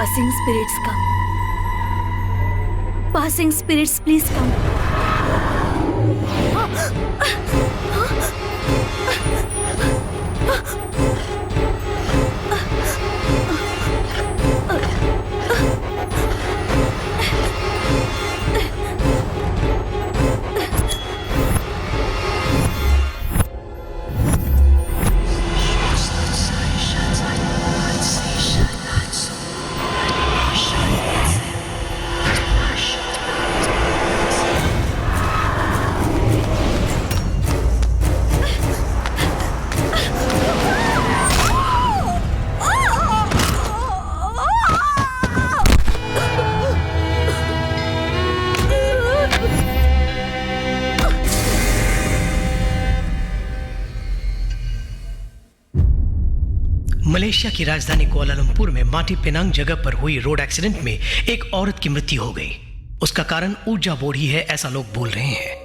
Passing spirits come. Passing spirits, please come. Malaysia की राजधानी Kuala Lumpur में माटी पेनांग जगह पर हुई रोड एक्सीडेंट में एक औरत की मृत्यु हो गई। उसका कारण ऊर्जा बोर्ड ही है, ऐसा लोग बोल रहे हैं।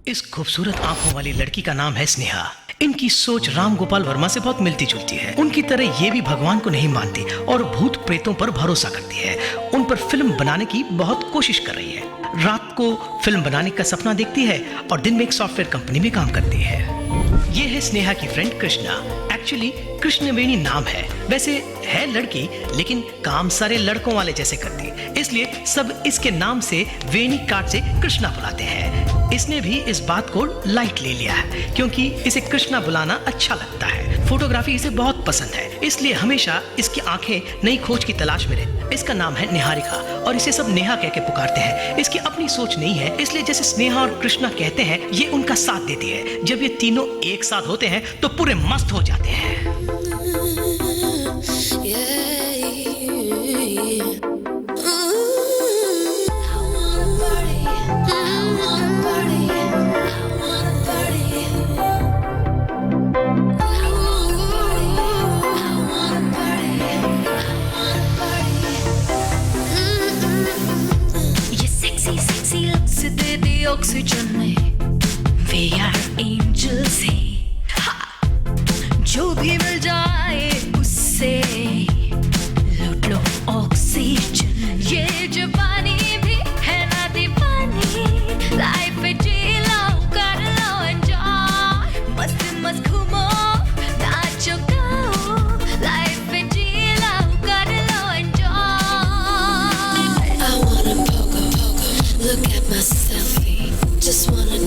इस खूबसूरत आंखों वाली लड़की का नाम है स्नेहा। इनकी सोच राम गोपाल वर्मा से बहुत मिलती जुलती है। उनकी तरह ये भी भगवान को नहीं मानती और भूत प्रेतों पर भरोसा करती है। उन पर फिल्म बनाने की बहुत कोशिश कर रही है। रात को फिल्म बनाने का सपना देखती है और दिन में एक सॉफ्टवेयर कंपनी में काम करती है। ये है स्नेहा की फ्रेंड कृष्णा। एक्चुअली कृष्णवेणी नाम है। वैसे है लड़की, लेकिन काम सारे लड़कों वाले जैसे करती है, इसलिए सब इसके नाम से वेणी काट से कृष्णा बुलाते हैं। इसने भी इस बात को लाइट ले लिया है, क्योंकि इसे कृष्णा बुलाना अच्छा लगता है। फोटोग्राफी इसे बहुत पसंद है, इसलिए हमेशा इसकी आंखें नई खोज की तलाश में रहती। इसका नाम है निहारिका और इसे सब नेहा कह के पुकारते हैं। इसकी अपनी सोच नहीं है, इसलिए जैसे स्नेहा और कृष्णा कहते हैं, ये उनका साथ देती है। जब ये तीनों एक साथ होते हैं तो पूरे मस्त हो जाते हैं। ऑक्सीजन में वे यार एंजल्स हैं। जो भी मिल जाए उससे लूट लो ऑक्सीजन। ये जवानी भी है ना दीवानी, लाइफ पे जी लो, कर लो एंजॉय। मस्त मस्त घूमो, नाचो गाओ, लाइफ पे जी लो, कर लो enjoy. I wanna pogo, look at myself. Just wanna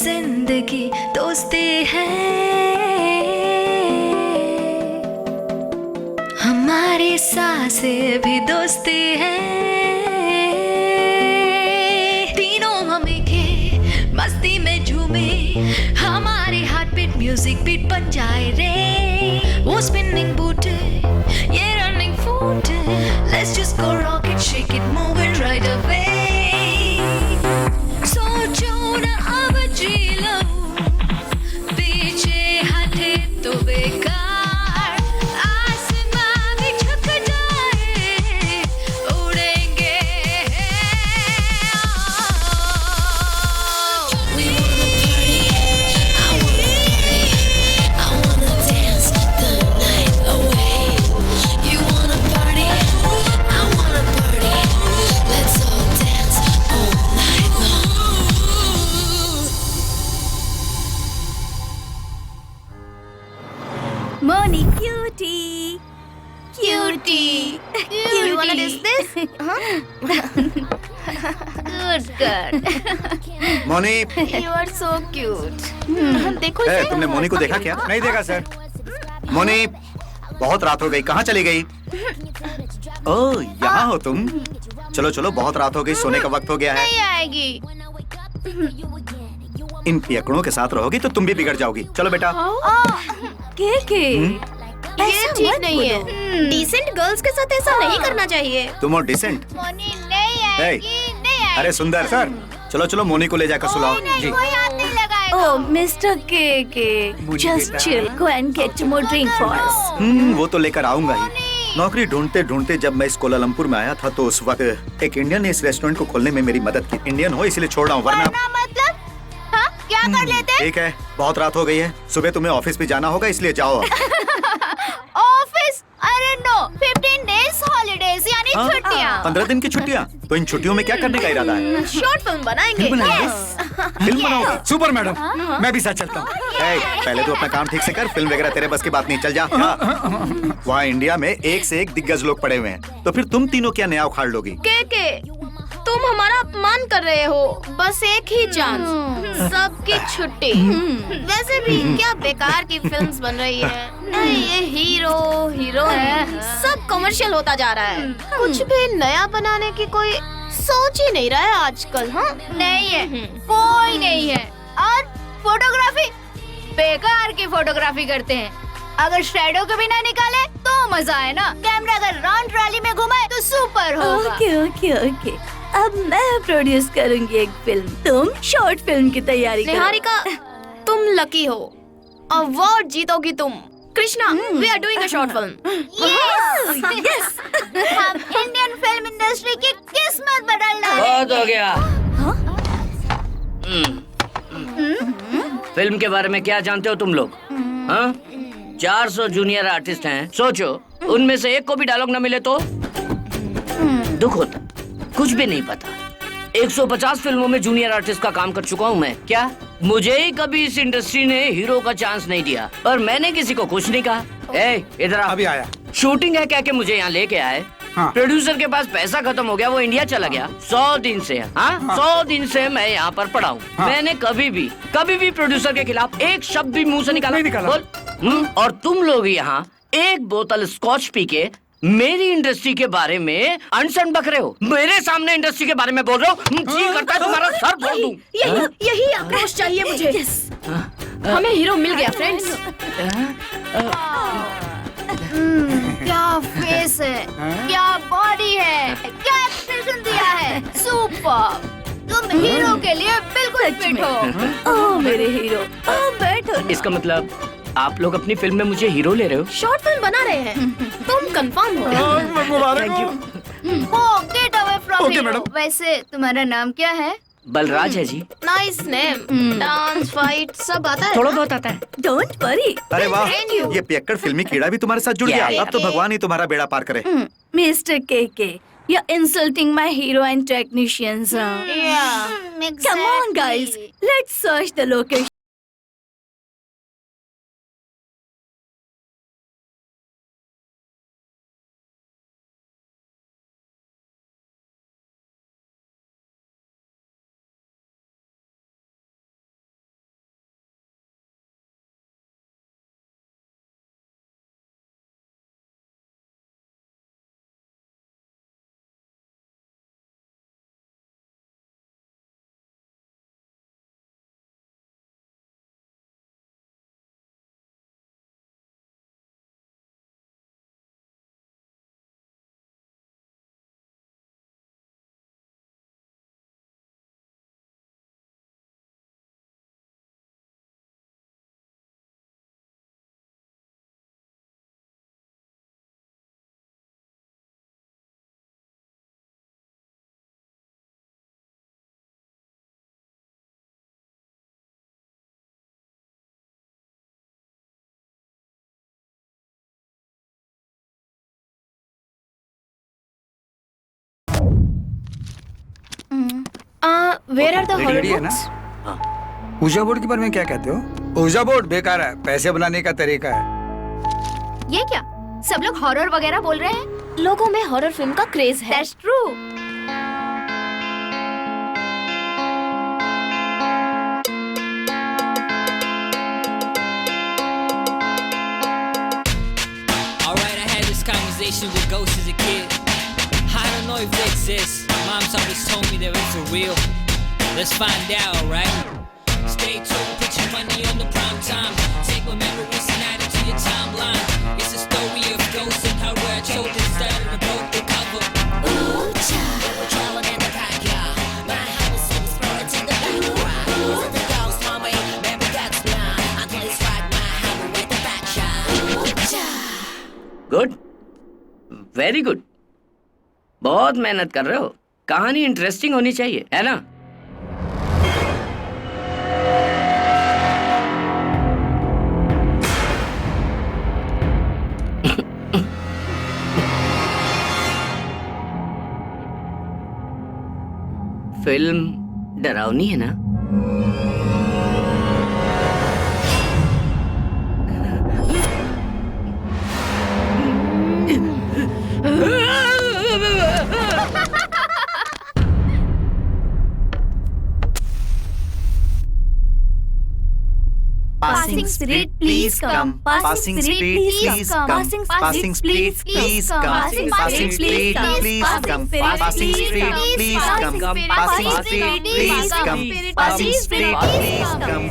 जिंदगी दोस्ती है, हमारी सांसें भी दोस्ती है, तीनों हमें के मस्ती में झूमे, हमारी हार्ट बीट म्यूजिक बीट बन जाए रे, वो स्पिनिंग बूट ये running foot, let's just go rock it, shake it, move it right away, सोचो ना अब जी लो, पीछे हटे तो बेकार, आसमां भी झुक जाए, उड़ेंगे Moni, cutie. Cutie. You wanna diss this? Good girl. Moni, You are so cute. देखो ए, इसे। तुमने मोनी को देखा क्या? नहीं देखा सर। मोनी, बहुत रात हो गई, कहाँ चली गई? ओह, यहाँ हो तुम? चलो चलो, बहुत रात हो गई, सोने का वक्त हो गया है। नहीं आएगी। इन पियकड़ों के साथ रहोगी तो तुम भी बिगड़ जाओगी। चलो बेटा। के ये ठीक नहीं है। डिसेंट गर्ल्स के साथ ऐसा नहीं करना चाहिए। तुम और डिसेंट। मोनी नहीं ए, आएगी, नहीं आएगी। अरे सुंदर सर, चलो चलो मोनी को ले जाकर सुलाओ। जी। कोई हाथ नहीं लगाएगा। Oh, Mr. K, just chill. Go and get more drink for us. वो तो लेकर आऊंगा ही। नौकरी ढूंढते ढूंढते जब मैं इस कोलालमपुर में आया था तो उस वक्त एक इंडियन ने इस रेस्टोरेंट को खोलने में मेरी मदद की। इंडियन हो इसलिए छोड़ रहा हूँ, वरना मतलब? हाँ? क्या कर लेते? ठीक है, बहुत रात हो गई है, सुबह तुम्हें ऑफिस भी जाना होगा इसलिए जाओ। ऑफिस? अरे नो, 15 days holidays यानी छुट्टियाँ। 15 दिन की छुट्टियाँ? तो इन छुट्टियों में क्या करने का इरादा है? शॉर्ट फिल्म बनाएंगे। फिल्म बनाओगे? सुपर मैडम, मैं भी साथ चलता हूँ। ए, पहले तो अपना काम ठीक से कर, फिल्म वगैरह तेरे बस की बात नहीं, चल जा। वहाँ इंडिया में एक से एक दिग्गज लोग पड़े हुए हैं, तो फिर तुम तीनों क्या नया उखाड़ लोगी? के तुम हमारा अपमान कर रहे हो। बस एक ही चांस, सबकी छुट्टी। वैसे भी क्या बेकार की फिल्म्स बन रही है। नहीं, ये हीरो हीरोइन सब कमर्शियल होता जा रहा है। कुछ भी नया बनाने की कोई सोच ही नहीं रहा है आजकल। हाँ, नहीं है, कोई नहीं है। और फोटोग्राफी, बेकार की फोटोग्राफी करते हैं। अगर शैडो को भी ना निकाले तो मजा है ना। कैमरा अगर राउंड ट्रॉली में घुमाए तो सुपर होगा। ओके। अब मैं प्रोड्यूस करूंगी एक फिल्म, तुम शॉर्ट फिल्म की तैयारी करो। निहारिका, तुम लकी हो, अवार्ड जीतोगी तुम। Krishna, we are doing a short film. Yes हम इंडियन फिल्म इंडस्ट्री की किस्मत बदल डालेंगे। बहुत हो गया। फिल्म के बारे में क्या जानते हो तुम लोग? हाँ? 400 जूनियर आर्टिस्ट हैं। सोचो, उनमें से एक को भी डायलॉग न मिले तो दुख होता। कुछ भी नहीं पता। 150 फिल्मों में जूनियर आर्टिस्ट का काम कर चुका हूँ मैं। क्या मुझे ही कभी इस इंडस्ट्री ने हीरो का चांस नहीं दिया, और मैंने किसी को कुछ नहीं कहा। ए, इधर आ। अभी आया। शूटिंग है क्या कि मुझे यहाँ लेके आए? हाँ। प्रोड्यूसर के पास पैसा खत्म हो गया, वो इंडिया चला गया। 100 दिन से, हाँ, 100 दिन से मैं यहाँ पर पड़ा हूँ। हाँ। मैंने कभी भी प्रोड्यूसर के खिलाफ एक शब्द भी मुंह से नहीं निकाला। बोल। और तुम लोग यहाँ एक बोतल स्कॉच पी के मेरी इंडस्ट्री के बारे में अनसन बक रहे हो। मेरे सामने इंडस्ट्री के बारे में बोल रहे हो। जी करता है तुम्हारा सर फोड़ दूं। यही आक्रोश चाहिए मुझे। हमें हीरो मिल गया फ्रेंड्स। क्या फेस है, क्या बॉडी है, क्या एक्सप्रेशन दिया है, सुपर। तुम हीरो के लिए बिल्कुल फिट हो। ओह मेरे हीरो, बैठो ना। इसका मतलब आप लोग अपनी फिल्म में मुझे हीरो ले रहे हो? शॉर्ट फिल्म बना रहे हैं, तुम कंफर्म हो। Thank you. हो, get away from Okay, hero. madam. वैसे तुम्हारा नाम क्या है? बलराज है ji. Nice name. Dance fight सब आता है। थोड़ा बहुत आता है। डोंट वरी अरे वाह, Thank you. ये पियक्कड़ फिल्मी कीड़ा भी तुम्हारे साथ जुड़ गया। Yeah, अब तो yeah. भगवान ही तुम्हारा बेड़ा पार करे। मिस्टर के you're insulting my hero and technicians. Come on guys, let's search the location. Where are the horror ready है ना? बुक्स? ऊजा बोर्ड के बारे में क्या कहते हो? ऊजा बोर्ड बेकार है, पैसे बनाने का तरीका है। ये क्या सब लोग हॉरर वगैरह बोल रहे हैं? लोगों में हॉरर फिल्म का क्रेज है। That's true. Alright, I had this conversation with ghosts as a kid. I don't know if they exist. Mom's always told me they're for real. Let's find out, alright? Stay tuned, put your money on the prime time. Take my memories and add it to your timeline. It's a story of ghosts and horror. Children started to broke the cover. Ooh, child, we're traveling in the backyard. My house is burned to the background. The ghost my way, maybe that's mine. Until it's right, my hammer with the back shot. Ooh, child. Good, very good. बहुत मेहनत कर रहे हो। कहानी interesting होनी चाहिए, है ना? फिल्म डरावनी है ना? Passing spirit, please come. Passing spirit, please come. Passing spirit, please come. Passing spirit, please come. Passing spirit, please come. Passing spirit, please come. Passing spirit, please come.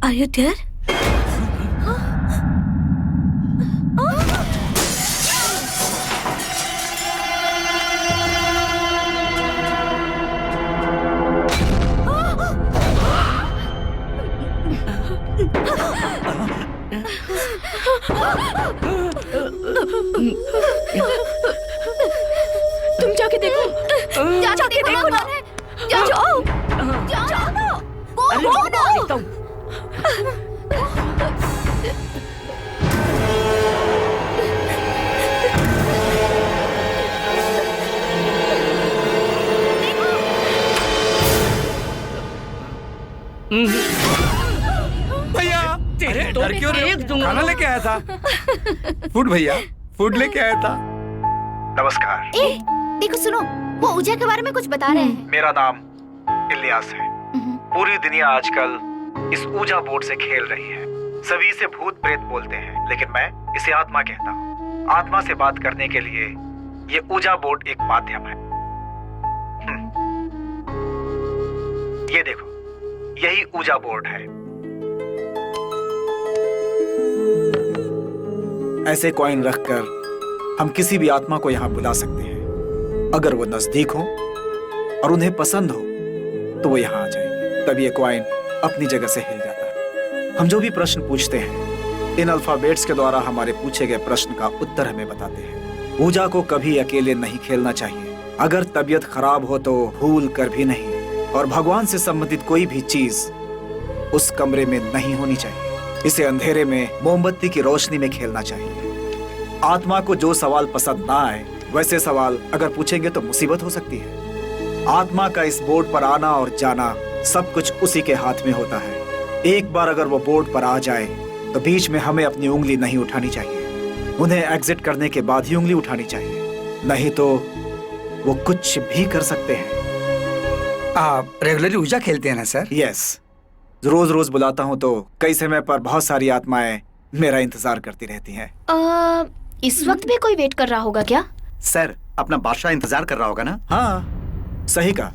Are you there? तुम जाके देखो। जाके देखो ना। जाओ। जाओ। गो ना। देखता हूँ। भैया, तेरे अरे तो डर क्यों रहे एक हो? दूंगा। खाना लेके आया था। फूड भैया, फूड लेके आया था। नमस्कार, ए, देखो सुनो, वो ऊजा के बारे में कुछ बता रहे हैं। मेरा नाम इलियास है। पूरी दुनिया आजकल इस ऊजा बोर्ड से खेल रही है। सभी इसे भूत प्रेत बोलते हैं, लेकिन मैं इसे आत्मा कहता हूँ। आत्मा से बात करने के लिए ये ऊजा बोर्ड एक माध्यम है। ये देखो, यही ऊजा बोर्ड है। ऐसे कॉइन रखकर हम किसी भी आत्मा को यहाँ बुला सकते हैं। अगर वो नजदीक हो और उन्हें पसंद हो तो वो यहाँ आ जाएंगे। तब ये कॉइन अपनी जगह से हिल जाता है। हम जो भी प्रश्न पूछते हैं, इन अल्फाबेट्स के द्वारा हमारे पूछे गए प्रश्न का उत्तर हमें बताते हैं। ऊजा को कभी अकेले नहीं खेलना चाहिए। अगर तबीयत खराब हो तो भूल कर भी नहीं, और भगवान से संबंधित कोई भी चीज उस कमरे में नहीं होनी चाहिए। इसे अंधेरे में मोमबत्ती की रोशनी में खेलना चाहिए। आत्मा को जो सवाल पसंद ना आए, वैसे सवाल अगर पूछेंगे तो मुसीबत हो सकती है। आत्मा का इस बोर्ड पर आना और जाना सब कुछ उसी के हाथ में होता है। एक बार अगर वो बोर्ड पर आ जाए तो बीच में हमें अपनी उंगली नहीं उठानी चाहिए। उन्हें एग्जिट करने के बाद ही उंगली उठानी चाहिए, नहीं तो वो कुछ भी कर सकते हैं। आप रेगुलरली ऊजा खेलते हैं ना सर? यस, रोज रोज बुलाता हूँ तो कई समय पर बहुत सारी आत्माएं मेरा इंतजार करती रहती हैं। इस वक्त भी कोई वेट कर रहा होगा क्या? सर, अपना बादशाह इंतजार कर रहा होगा ना? हाँ, सही कहा,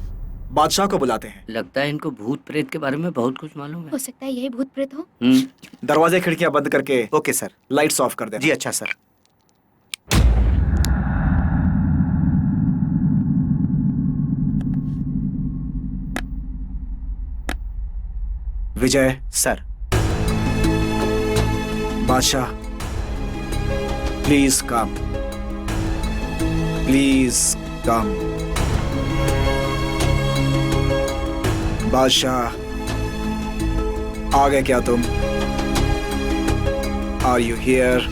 बादशाह को बुलाते हैं। लगता है इनको भूत प्रेत के बारे में बहुत कुछ मालूम है। हो सकता है यही भूत प्रेत हो। दरवाजे खिड़कियां बंद करके ओके सर, लाइट्स ऑफ कर दे। जी अच्छा sir. Vijay sir, Badshah, please come, please come. Badshah, आ गए क्या तुम? Are you here?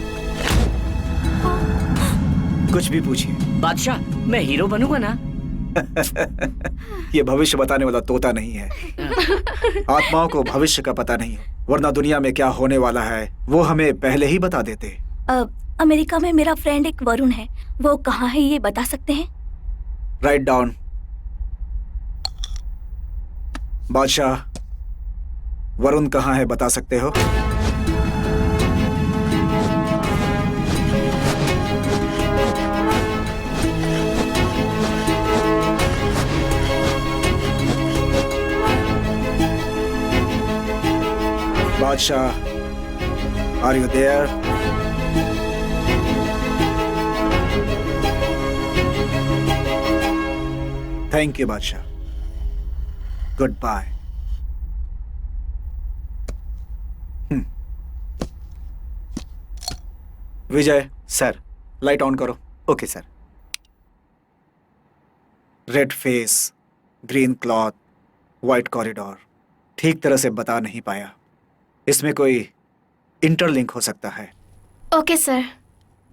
कुछ भी पूछिए। बादशाह, मैं हीरो बनूंगा ना? ये भविष्य बताने वाला तोता नहीं है। आत्माओं को भविष्य का पता नहीं है, वरना दुनिया में क्या होने वाला है वो हमें पहले ही बता देते। अमेरिका में मेरा फ्रेंड एक वरुण है, वो कहाँ है ये बता सकते हैं? Write down. बादशाह, वरुण कहाँ है बता सकते हो? Badshah, are you there? Thank you Badshah, good bye. Vijay sir. Light on करो। Okay sir. Red face, green cloth, white corridor, ठीक तरह से बता नहीं पाया। इसमें कोई इंटरलिंक हो सकता है। ओके सर,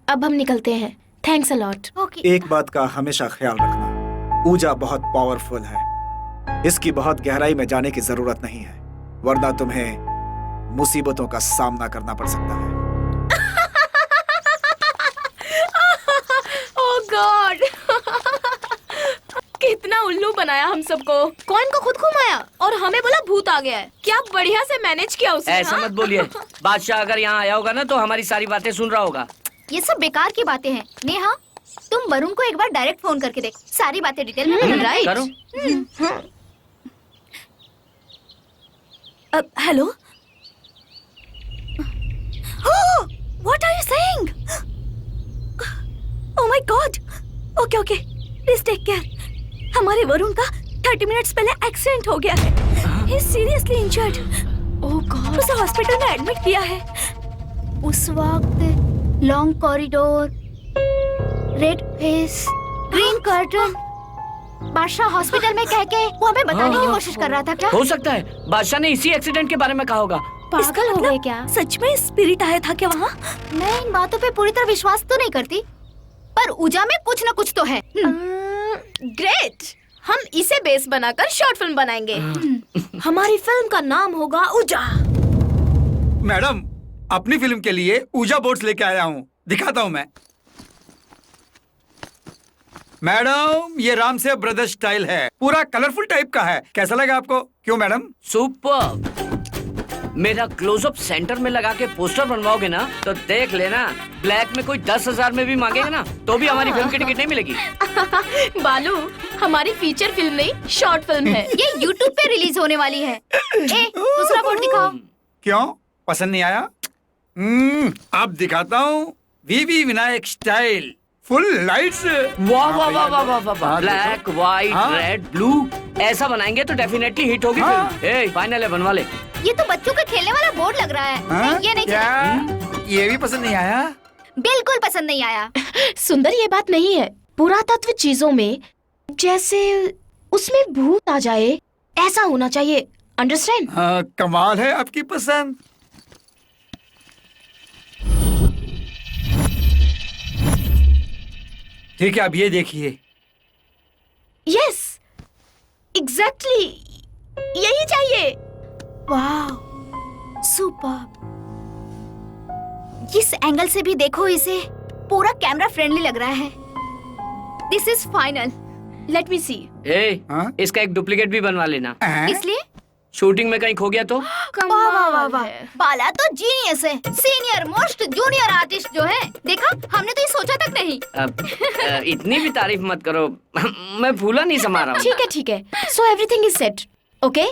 अब हम निकलते हैं। Thanks a lot. एक बात का हमेशा ख्याल रखना, ऊजा बहुत पावरफुल है, इसकी बहुत गहराई में जाने की जरूरत नहीं है, वरना तुम्हें मुसीबतों का सामना करना पड़ सकता है। ओह गॉड, कितना उल्लू बनाया हम सबको। कॉइन को खुद घुमाया और हमें बोला भूत आ गया है। क्या बढ़िया से मैनेज किया उसने। ऐसा मत बोलिए। बादशाह अगर यहाँ आया होगा ना तो हमारी सारी बातें सुन रहा होगा। ये सब बेकार की बातें हैं। नेहा, तुम वरुण को एक बार डायरेक्ट फोन करके देख, सारी बातें डिटेल में बता। राइट, करो। Hello, what are you saying? Oh my god. Okay okay, please take care. हमारे वरुण का 30 मिनट्स पहले एक्सीडेंट हो गया है। He is seriously injured. Oh God, उसे हॉस्पिटल में एडमिट किया है। उस वक्त long corridor, red face, green curtain, बादशाह हॉस्पिटल में कह के वो हमें बताने की कोशिश कर रहा था क्या? हो सकता है बादशाह ने इसी एक्सीडेंट के बारे में कहा होगा। पागल हो गए क्या? सच में स्पिरिट आया था क्या वहाँ? मैं इन बातों पे पूरी तरह विश्वास तो नहीं करती, पर ऊजा में कुछ न कुछ तो है। ग्रेट, हम इसे बेस बनाकर शॉर्ट फिल्म बनाएंगे। हमारी फिल्म का नाम होगा ऊजा। मैडम, अपनी फिल्म के लिए ऊजा बोर्ड्स लेके आया हूँ, दिखाता हूँ मैं। मैडम, ये राम से ब्रदर्स स्टाइल है, पूरा कलरफुल टाइप का है। कैसा लगा आपको? क्यों मैडम? सुपर। मेरा क्लोजअप सेंटर में लगा के पोस्टर बनवाओगे ना तो देख लेना, ब्लैक में कोई 10,000 में भी मांगेगा ना तो भी हमारी फिल्म की टिकट नहीं मिलेगी। बालू, हमारी फीचर फिल्म नहीं, शॉर्ट फिल्म है। ये YouTube पे रिलीज होने वाली है। दूसरा बोर्ड दिखाओ। क्यों, पसंद नहीं आया? अब दिखाता हूँ वीवी विनायक स्टाइल, फुल लाइट्स। वाह वाह वाह वाह वाह वाह, ब्लैक व्हाइट रेड ब्लू, ऐसा बनाएंगे तो डेफिनेटली हिट होगी फिल्म। फाइनल है, बनवा ले। ये तो बच्चों के खेलने वाला बोर्ड लग रहा है। ये नहीं क्या? ये भी पसंद नहीं आया? बिल्कुल पसंद नहीं आया। सुंदर, ये बात नहीं है। पुरातत्व चीजों में जैसे उसमें भूत आ जाए, ऐसा होना चाहिए। अंडरस्टैंड? कमाल है आपकी पसंद। ठीक है, अब ये देखिए। यस, एग्जैक्टली, यही चाहिए। वाह, सुपर। इस एंगल से भी देखो इसे, पूरा कैमरा फ्रेंडली लग रहा है। This is final. Let me see. इसका एक डुप्लीकेट भी बनवा लेना। इसलिए शूटिंग में कहीं खो गया तो? वाह वाह वाह वाह, बाला तो जीनियस है, सीनियर मोस्ट जूनियर आर्टिस्ट जो है। देखा, हमने तो ये सोचा तक नहीं। इतनी भी तारीफ मत करो, मैं फूला नहीं समा रहा हूँ। ठीक है ठीक है, so everything is set. Okay,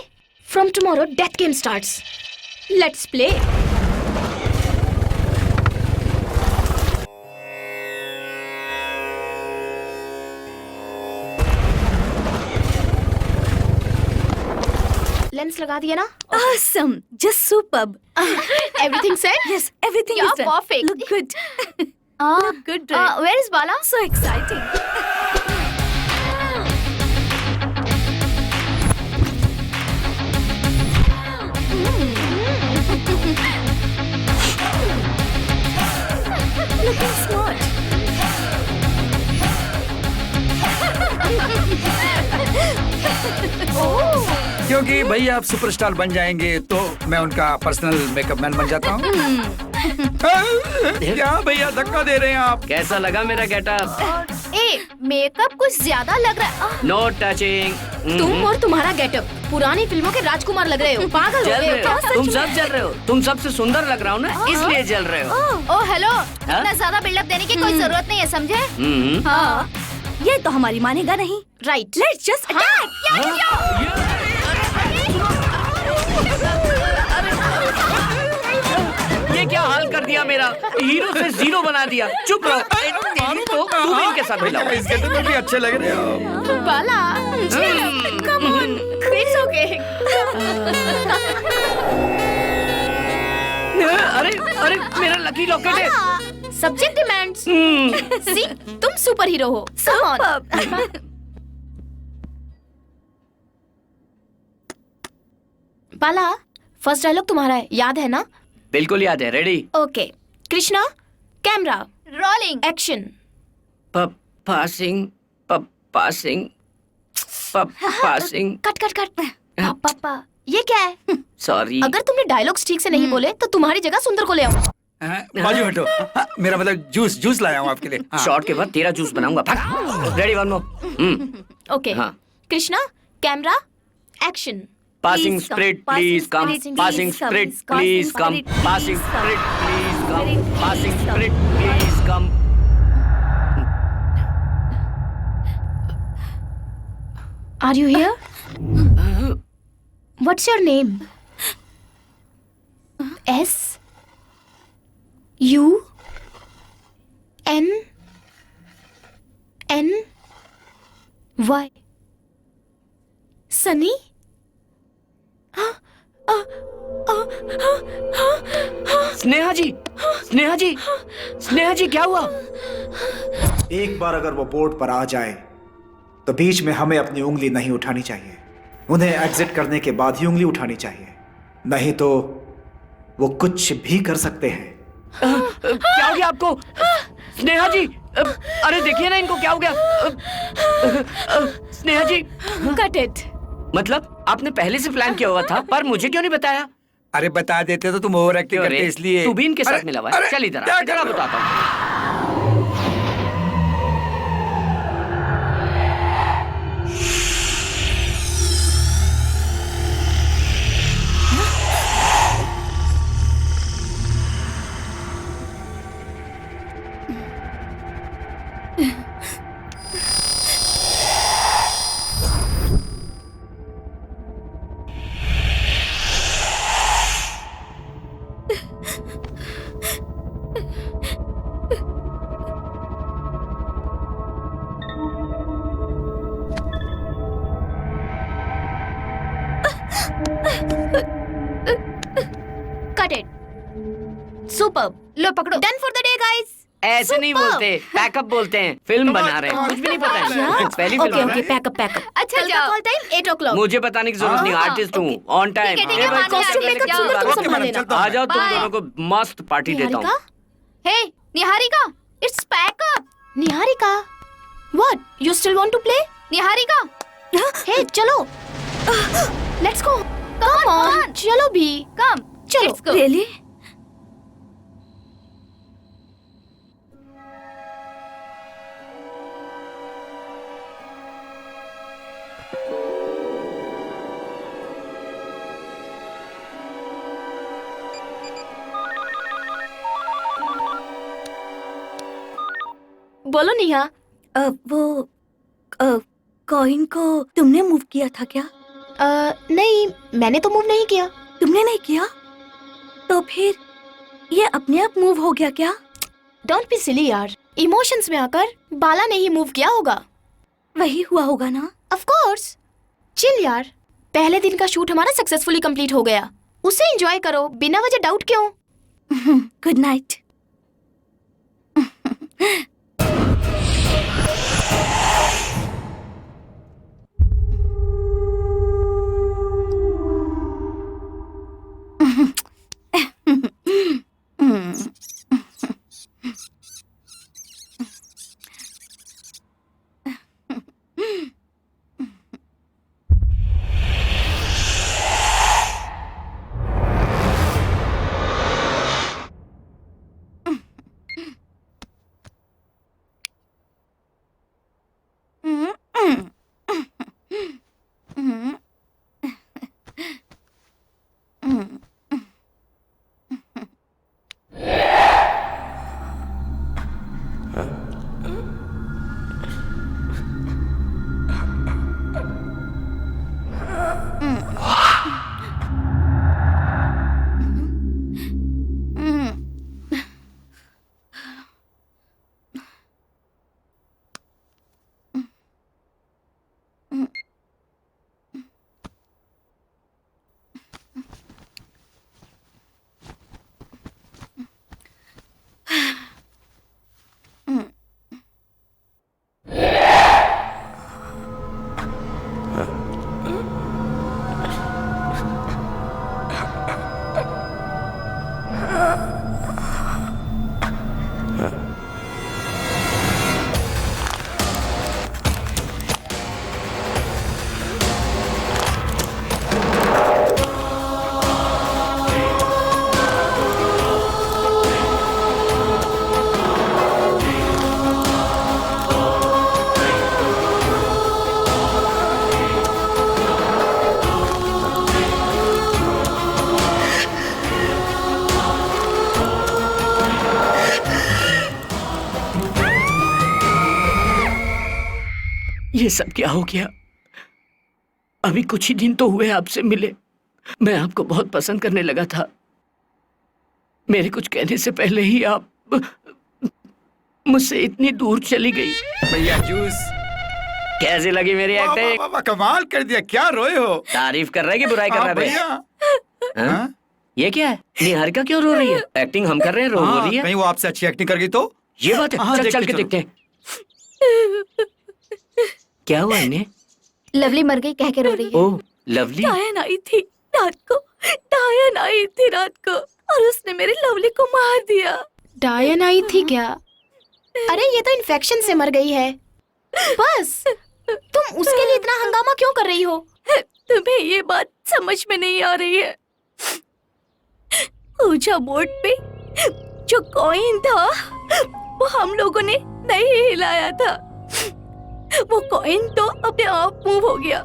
from tomorrow death game starts. Let's play. Lens लगा दिया ना? Awesome, just superb. Everything set? Yes, everything Yeah, is done. perfect. Look good. Look good. Where is Bala? So exciting. Looking smart. क्योंकि भैया आप superstar बन जाएंगे तो मैं उनका पर्सनल मेकअप मैन बन जाता हूँ। क्या भैया धक्का दे रहे हैं आप? कैसा लगा मेरा गेटअप? मेकअप कुछ ज्यादा लग रहा है। No touching. तुम और तुम्हारा गेटअप पुरानी फिल्मों के राजकुमार लग रहे हो। पागल हो जल गए रहे हो हो, क्या? तुम सब जल रहे हो। तुम सबसे सुंदर लग रहा हूँ ना, इसलिए जल रहे हो। ओ हेलो, इतना ज्यादा बिल्डअप देने की कोई जरूरत नहीं है, समझे? हाँ, ये तो हमारी मानेगा नहीं। राइट। Let's just attack. ये क्या हाल कर दिया मेरा? हीरो से जीरो बना दिया। चुप रहो। तेरी तो तू भी इनके साथ मिला। इस गेटअप में भी अच्छे लग रहे हो। बाला, come on, it's okay. अरे अरे मेरा लकी लॉकेट है। Subject demands. See, तुम सुपर हीरो हो। Come on. Bala, first dialogue तुम्हारा है, याद है ना? बिल्कुल याद है। Ready? Okay. Krishna, camera, rolling, action. Passing cut cut cut. पापा, ये क्या है? सॉरी। अगर तुमने डायलॉग्स ठीक से नहीं बोले तो तुम्हारी जगह सुंदर को ले आऊं। बाजू हटो। मेरा मतलब जूस लाया हूँ आपके लिए। शॉट के बाद तेरा जूस बनाऊंगा। रेडी? One more. ओके। हाँ। Krishna, camera, action. Passing spirit, please come. Passing spirit, please come. Passing spirit, please come. Passing spirit, please come. Are you here? What's your name? S U N N Y. Sunny? Sneha ji, Sneha ji, Sneha ji, क्या हुआ? एक बार अगर वो board पर आ जाए तो बीच में हमें अपनी उंगली नहीं उठानी चाहिए। उन्हें एग्जिट करने के बाद ही उंगली उठानी चाहिए, नहीं तो वो कुछ भी कर सकते हैं। क्या हो गया आपको? स्नेहा जी, अरे देखिए ना इनको, क्या हो गया? स्नेहा जी, Cut it. मतलब आपने पहले से प्लान किया हुआ था, पर मुझे क्यों नहीं बताया? अरे बता देते तो तुम ओवर एक्टिंग क्यों रे? करते इसलिए। तू भी इनके साथ मिला हुआ है। अरे, चल इधर क्या आ, कर इधर आ, रहे हो? बताता हूँ। Cut it. Superb. लो पकड़ो। Done for the day, guys. ऐसे नहीं Superb. बोलते, पैकअप बोलते हैं। फिल्म बना रहे हैं, कुछ भी नहीं पता है। पहली फिल्म Okay, बना रहे okay, pack up. अच्छा कल का जाओ। call time 8 o'clock. हैं। मुझे बताने की जरूरत नहीं, आर्टिस्ट हूँ, ऑन टाइम। ठीक है, मान Costume लिया, makeup जाओ। सुंदर तुम ओके संभाल मैडम, लेना। चलता हूँ आ जाओ, तुम Bye. दोनों को मस्त पार्टी देता हूँ। Niharika? Hey Niharika, it's pack up. Niharika? What? You still want to play? Niharika, Hey, चलो. Let's go. Come on. चलो भी. कम, चलो. Let's go. Really? बोलो निहा। वो कॉइन को तुमने मूव किया था क्या? नहीं, मैंने तो मूव नहीं किया। तुमने नहीं किया? तो फिर ये अपने आप मूव हो गया क्या? डोंट बी सिली यार। इमोशंस में आकर बाला ने ही मूव किया होगा। वही हुआ होगा ना? Of course. चिल यार, पहले दिन का शूट हमारा सक्सेसफुली कंप्लीट हो गया। उसे एंजॉय करो, बिना वजह डाउट क्यों? Good night. ये सब क्या हो गया? अभी कुछ ही दिन तो हुए आपसे मिले, मैं आपको बहुत पसंद करने लगा था। मेरे कुछ कहने से पहले ही आप मुझसे इतनी दूर चली गई। भैया जूस कैसी लगी मेरी वाह, एक्टिंग? वाह, वाह, कमाल कर दिया। क्या रोए हो? तारीफ कर रहा है कि बुराई कर रहा है बे? भैया हाँ? ये क्या है? निहारिका क्यों रो रही है? एक्टिंग हम कर रहे हैं, रो हाँ, रही है। कहीं वो आपसे अच्छी एक्टिंग कर गई तो? ये बात है। हाँ, चल देखते चल के चलो। देखते हैं क्या हुआ इन्हें। लवली मर गई कह के रो रही है। ओह लवली। डायन आई थी रात को, डायन आई थी रात को और उसने मेरे लवली को मार दिया। डायन आई थी क्या? अरे ये तो इन्फेक्शन से मर गई है। बस तुम उसके लिए इतना हंगामा क्यों कर रही हो? तुम्हें ये बात समझ में नहीं आ रही है। ऊंचा बोर्ड पे जो कॉइन था वो हम लोगों ने नहीं हिलाया था। वो कॉइन तो अपने आप मूव हो गया।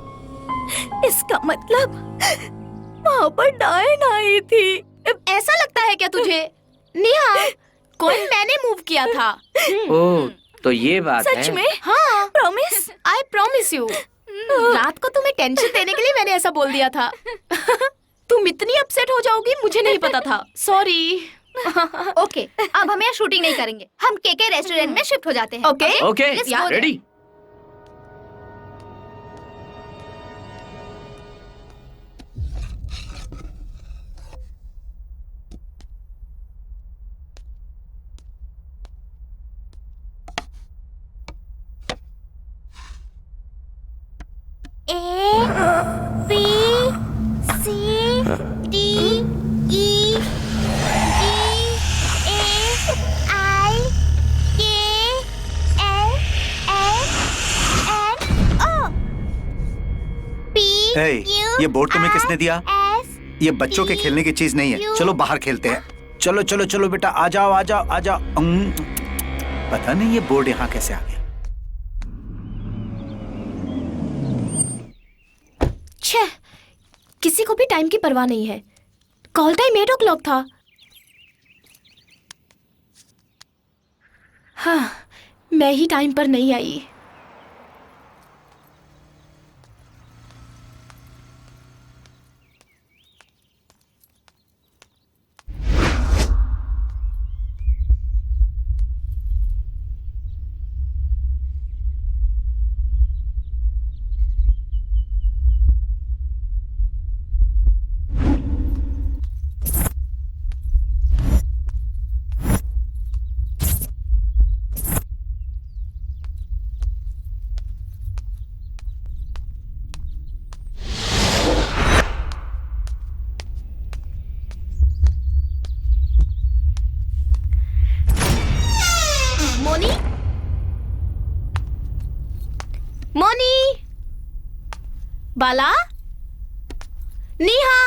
इसका मतलब वहाँ पर डायन आई थी। ऐसा लगता है क्या तुझे? नेहा, कॉइन मैंने मूव किया था। ओह तो ये बात है। सच में? हाँ, प्रॉमिस? I promise you. रात को तुम्हें टेंशन देने के लिए मैंने ऐसा बोल दिया था। तुम इतनी अपसेट हो जाओगी मुझे नहीं पता था। सॉरी। ओके, अब हम यहाँ शूटिंग नहीं करेंगे, हम केके रेस्टोरेंट में शिफ्ट हो जाते हैं। Okay okay Let's go there. Ready. ये बोर्ड तुम्हें किसने दिया? ये बच्चों के खेलने की चीज नहीं है। चलो बाहर खेलते हैं। चलो चलो चलो बेटा, आ जाओ आ जाओ आ जाओ। पता नहीं ये बोर्ड यहाँ कैसे आ गया। छह, किसी को भी टाइम की परवाह नहीं है। कॉल टाइम 8 o'clock था। हाँ, मैं ही टाइम पर नहीं आई। मोनी, बाला, नेहा।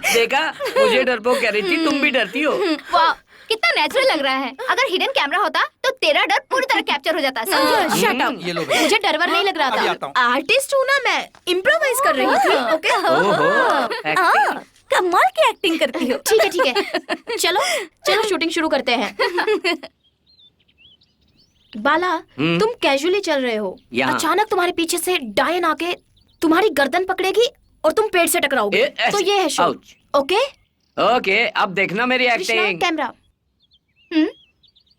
देखा, मुझे डरपोक कह रही थी, तुम भी डरती हो। वाह, कितना नेचुरल लग रहा है। अगर हिडन कैमरा होता तो तेरा डर पूरी तरह कैप्चर हो जाता। समझो? Shut up. ये लो भैया। मुझे डरवर नहीं लग अभी रहा आता था। हूँ। आर्टिस्ट हूँ ना मैं, इम्प्रोवाइज कर रही थी। ओके। ओहो acting। कमाल की एक्टिंग करती हो। ठीक है ठीक है। चलो चलो शूटिंग शुरू करते हैं। बाला, तुम कैजुअली चल रहे हो, यहाँ। अचानक तुम्हारे पीछे से डायन आके तुम्हारी गर्दन पकड़ेगी और तुम पेड़ से टकराओगे। तो ये है शो। आउच। ओके ओके, अब देखना मेरी Krishna, acting. Camera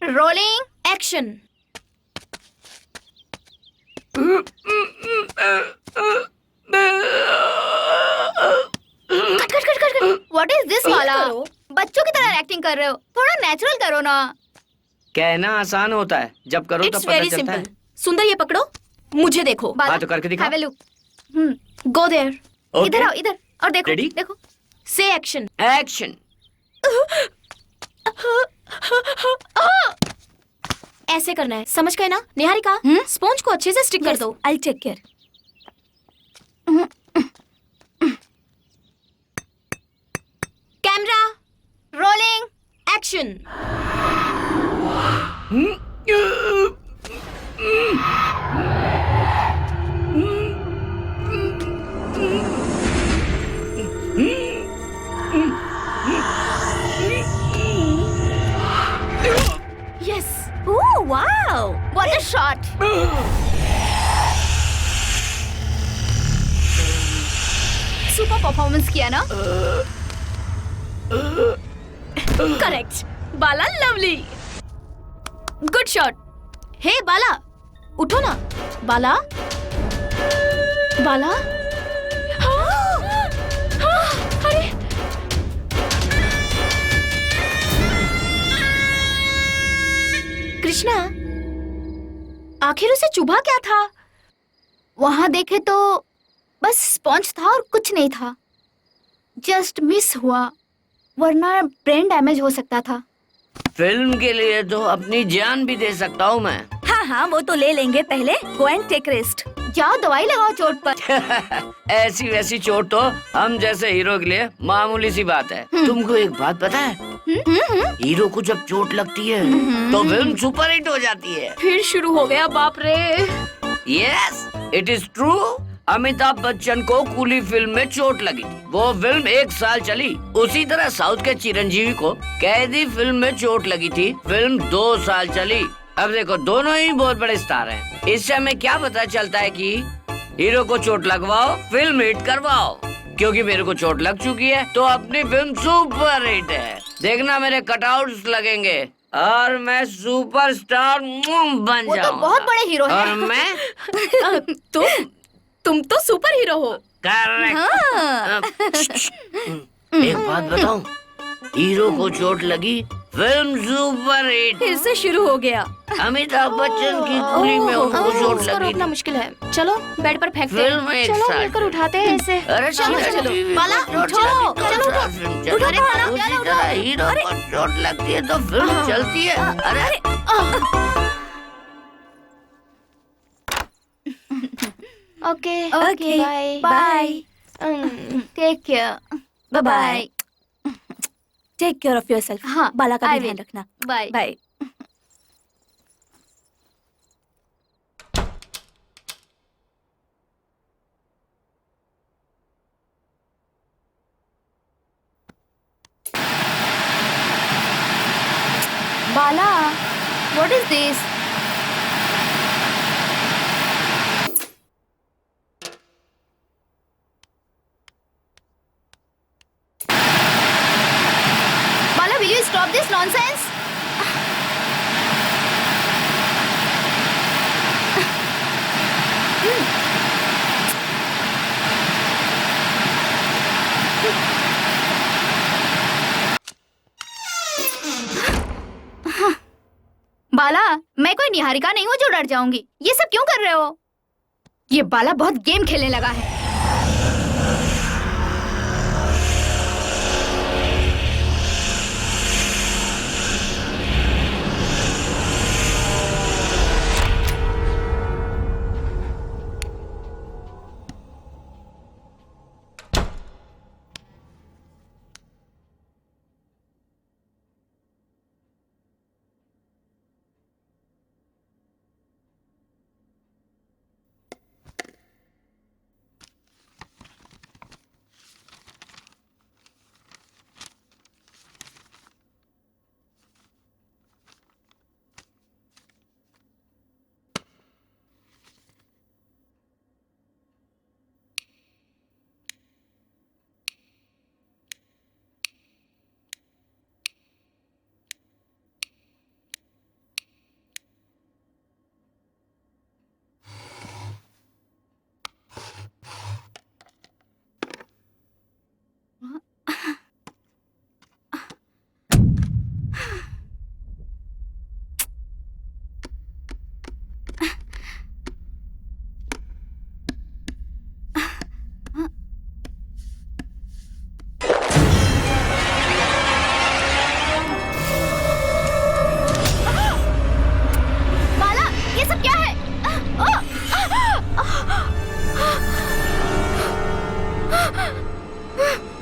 rolling action. Cut cut cut cut cut. What is this वाला? करो। बच्चों की तरह एक्टिंग कर रहे हो, थोड़ा नेचुरल करो ना। कहना आसान होता है, जब करो तब इट्स पता वेरी चलता सिंपल। है। सुंदर, ये पकड़ो, मुझे देखो। बाला, हाँ, तो करके दिखा। have a look। Go there, Okay. इधर आओ, इधर और देखो। Ready? देखो से एक्शन। एक्शन। ऐसे करना है, समझ गए ना? निहारिका, स्पॉन्ज को अच्छे से स्टिक कर दो। I take care. Camera rolling action. Yes, oh wow, what a shot. Super performance किया ना। Correct. Bala, lovely, good shot. Hey Bala, उठो ना। बाला, बाला, अरे कृष्णा, आखिर उसे चुभा क्या था? वहां देखे तो बस स्पॉन्ज था और कुछ नहीं था। जस्ट मिस हुआ, वरना ब्रेन डैमेज हो सकता था। फिल्म के लिए तो अपनी जान भी दे सकता हूँ मैं। हाँ हाँ वो तो ले लेंगे, पहले गो एंड टेक रेस्ट। जाओ दवाई लगाओ चोट पर। ऐसी वैसी चोट तो हम जैसे हीरो के लिए मामूली सी बात है। तुमको एक बात पता है, हीरो को जब चोट लगती है तो फिल्म सुपर हिट हो जाती है। फिर शुरू हो गया, बाप रे। Yes, it is true. Amitabh Bachchan को कूली फिल्म में चोट लगी थी, वो फिल्म 1 साल चली। उसी तरह साउथ के चिरंजीवी को कैदी फिल्म में चोट लगी थी, फिल्म 2 साल चली। अब देखो, दोनों ही बहुत बड़े स्टार हैं। इससे हमें क्या पता चलता है कि हीरो को चोट लगवाओ, फिल्म हिट करवाओ। क्योंकि मेरे को चोट लग चुकी है तो अपनी फिल्म सुपर हिट है। देखना मेरे कटआउट्स लगेंगे और मैं सुपरस्टार बन वो तो जाऊंगा। बहुत बड़े हीरो हैं। और मैं तुम तो सुपर हीरो हो। करेक्ट। एक बात बताऊं, हीरो को चोट लगी, फिल्म सुपर हिट। फिर से शुरू हो गया। अमिताभ बच्चन की कूली में उनको चोट उसको लगी रोकना थी। मुश्किल है। चलो बेड पर फेंकते फिल्म हैं। एक चलो साथ। मिलकर उठाते हैं इसे। अरे चलो चलो, चलो। बाला, उठो, चलो उठो। उठो उसी तरह हीरो को चोट लगती है तो फिल्म चलती है। अरे okay Okay, bye bye. Take care. Bye bye. Take care of yourself. हाँ, बाला का I भी will. ध्यान रखना। Bye. Bye. Bala, what is this? Bala, will you stop this nonsense? Bala, मैं कोई निहारिका नहीं हूँ जो डर जाऊंगी। ये सब क्यों कर रहे हो? ये बाला बहुत गेम खेलने लगा है।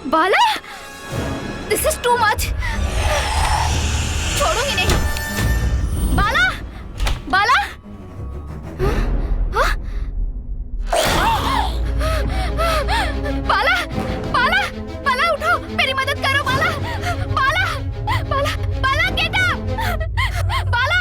बाला, दिस इज टू मच। छोड़ूंगी नहीं। बाला, बाला, हाँ? बाला, बाला, बाला उठो, मेरी मदद करो बाला, बाला, बाला, बाला गेट अप, बाला।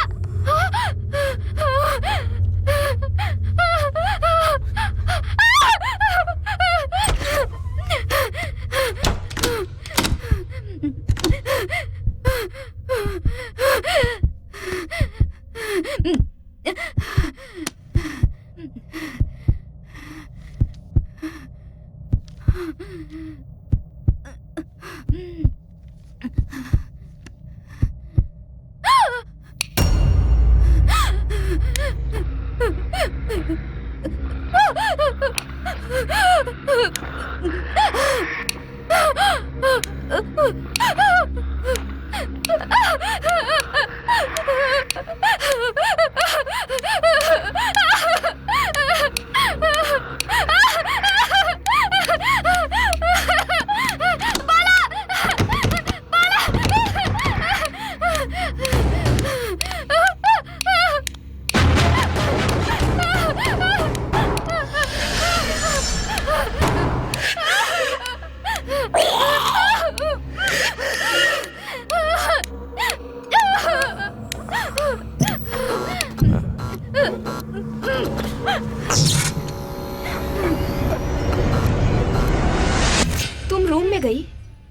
तुम रूम में गई,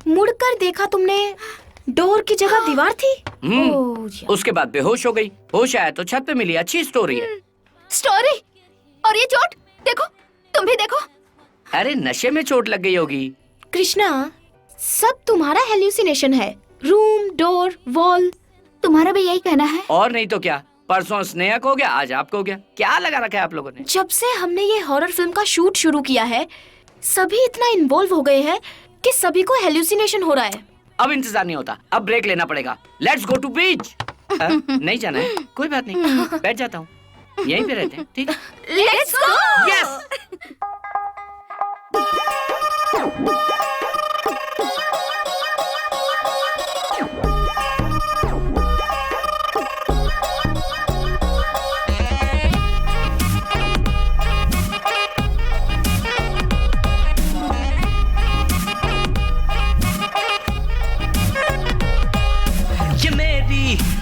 मुड़कर देखा तुमने डोर की जगह दीवार थी। उसके बाद बेहोश हो गई। होश आया तो छत पे मिली। अच्छी स्टोरी है। स्टोरी? और ये चोट देखो, तुम भी देखो। अरे नशे में चोट लग गई होगी। कृष्णा, सब तुम्हारा हेल्यूसिनेशन है। Room, door, wall. तुम्हारा भी यही कहना है? और नहीं तो क्या। परसों स्नेहा को हो गया, आज आपको हो गया। क्या लगा रखा है आप लोगों ने? जब से हमने ये हॉरर फिल्म का शूट शुरू किया है, सभी इतना इन्वॉल्व हो गए हैं कि सभी को हेल्यूसिनेशन हो रहा है। अब इंतजार नहीं होता, अब ब्रेक लेना पड़ेगा। लेट्स गो टू बीच। नहीं जाना है? कोई बात नहीं, बैठ जाता हूँ। यहीं पे रहते हैं, ठीक? Let's go. यस।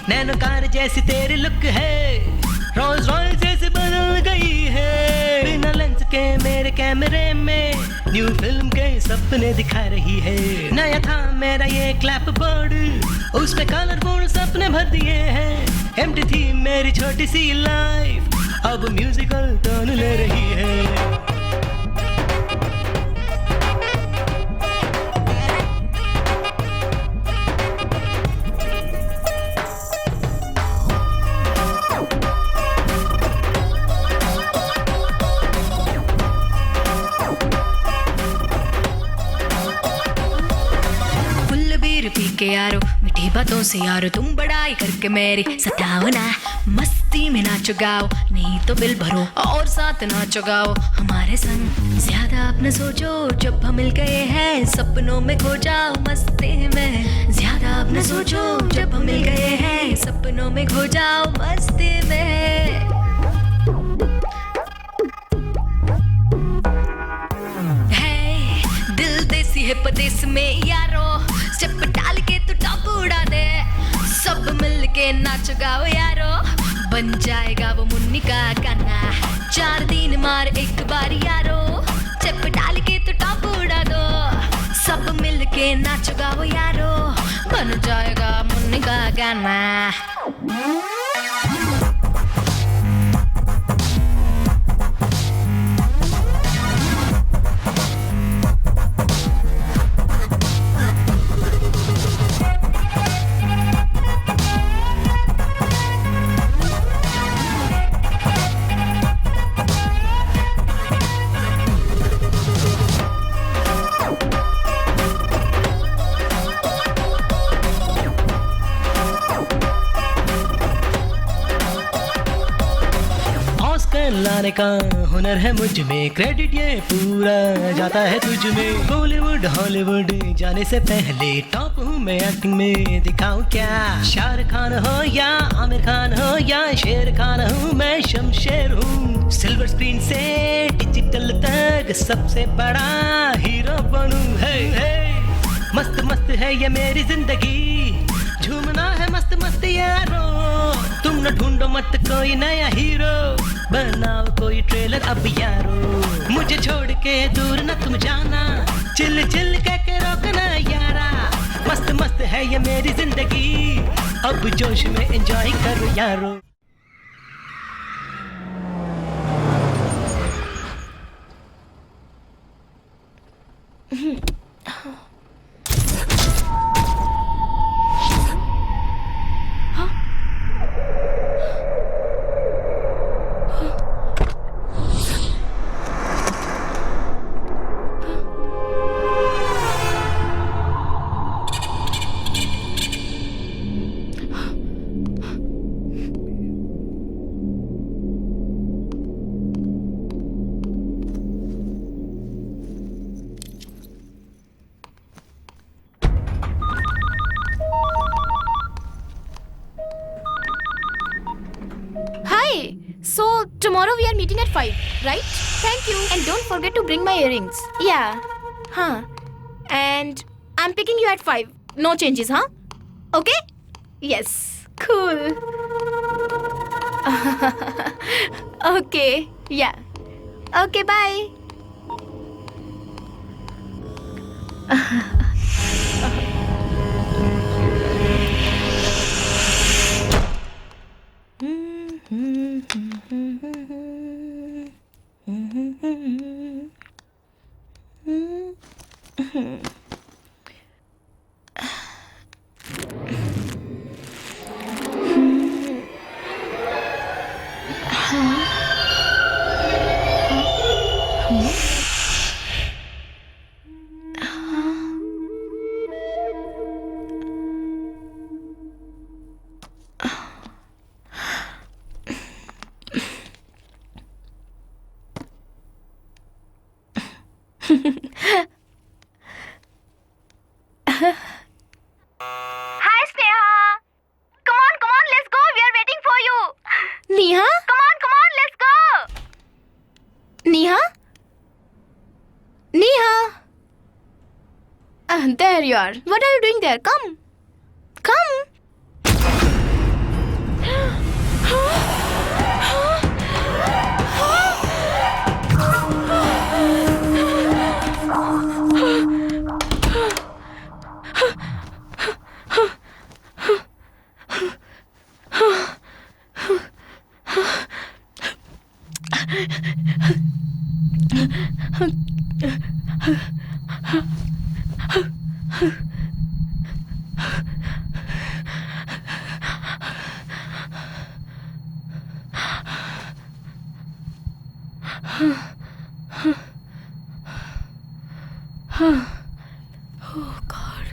नैनोकार जैसी तेरी लुक है, रोल्स रॉयस जैसे बदल गई है। बिना लेंस के मेरे कैमरे में न्यू फिल्म के सपने दिखा रही है। नया था मेरा ये क्लैप बोर्ड, उस पे कलरफुल सपने भर दिए हैं। एम्प्टी थी मेरी छोटी सी लाइफ, अब म्यूजिकल टर्न ले रही है। के यारो, मीठी बातों से यारो तुम बड़ाई करके मेरी सताओ ना। मस्ती में नाचो गाओ, नहीं तो बिल भरो और साथ नाचो गाओ हमारे संग। ज्यादा अपने सोचो, जब हम मिल गए हैं सपनों में खो जाओ मस्ती में। ज्यादा अपने सोचो, जब हम मिल गए हैं सपनों में खो जाओ मस्ती में। है दिल देसी है परदेस में यारो, स्टेप डाल के तो टॉप उड़ा दे। सब मिल के नाच गाओ यारो, बन जाएगा वो मुन्नी का गाना। 4 दिन मार एक बार यारो, स्टेप डाल के तो टॉप उड़ा दो। सब मिल के नाच गाओ यारो, बन जाएगा मुन्नी का गाना। का हुनर है मुझ में, क्रेडिट ये पूरा जाता है तुझ में। बॉलीवुड हॉलीवुड जाने से पहले टॉप हूँ मैं एक्टिंग में, दिखाऊं क्या? शाहरुख खान हो या आमिर खान हो या शेर खान हूँ मैं, शमशेर हूँ। सिल्वर स्क्रीन से डिजिटल तक सबसे बड़ा हीरो बनूं। है मस्त मस्त है ये मेरी जिंदगी, झूमना है मस्त मस्त यारो। तुम न ढूंढो मत कोई नया हीरो, बनाओ कोई ट्रेलर अब यारो। मुझे छोड़ के दूर न तुम जाना, चिल चिल के रोकना यारा। मस्त मस्त है ये मेरी जिंदगी, अब जोश में एंजॉय करो यारो। So tomorrow we are meeting at 5, right? Thank you. And don't forget to bring my earrings. Yeah. Huh. And I'm picking you at 5. No changes, huh? Okay? Yes. Cool. Okay. Yeah. Okay, bye. Hi, Sneha. Come on, let's go. We are waiting for you. Neha? Come on, let's go. Neha? Neha? There you are. What are you doing there? Come. Oh God.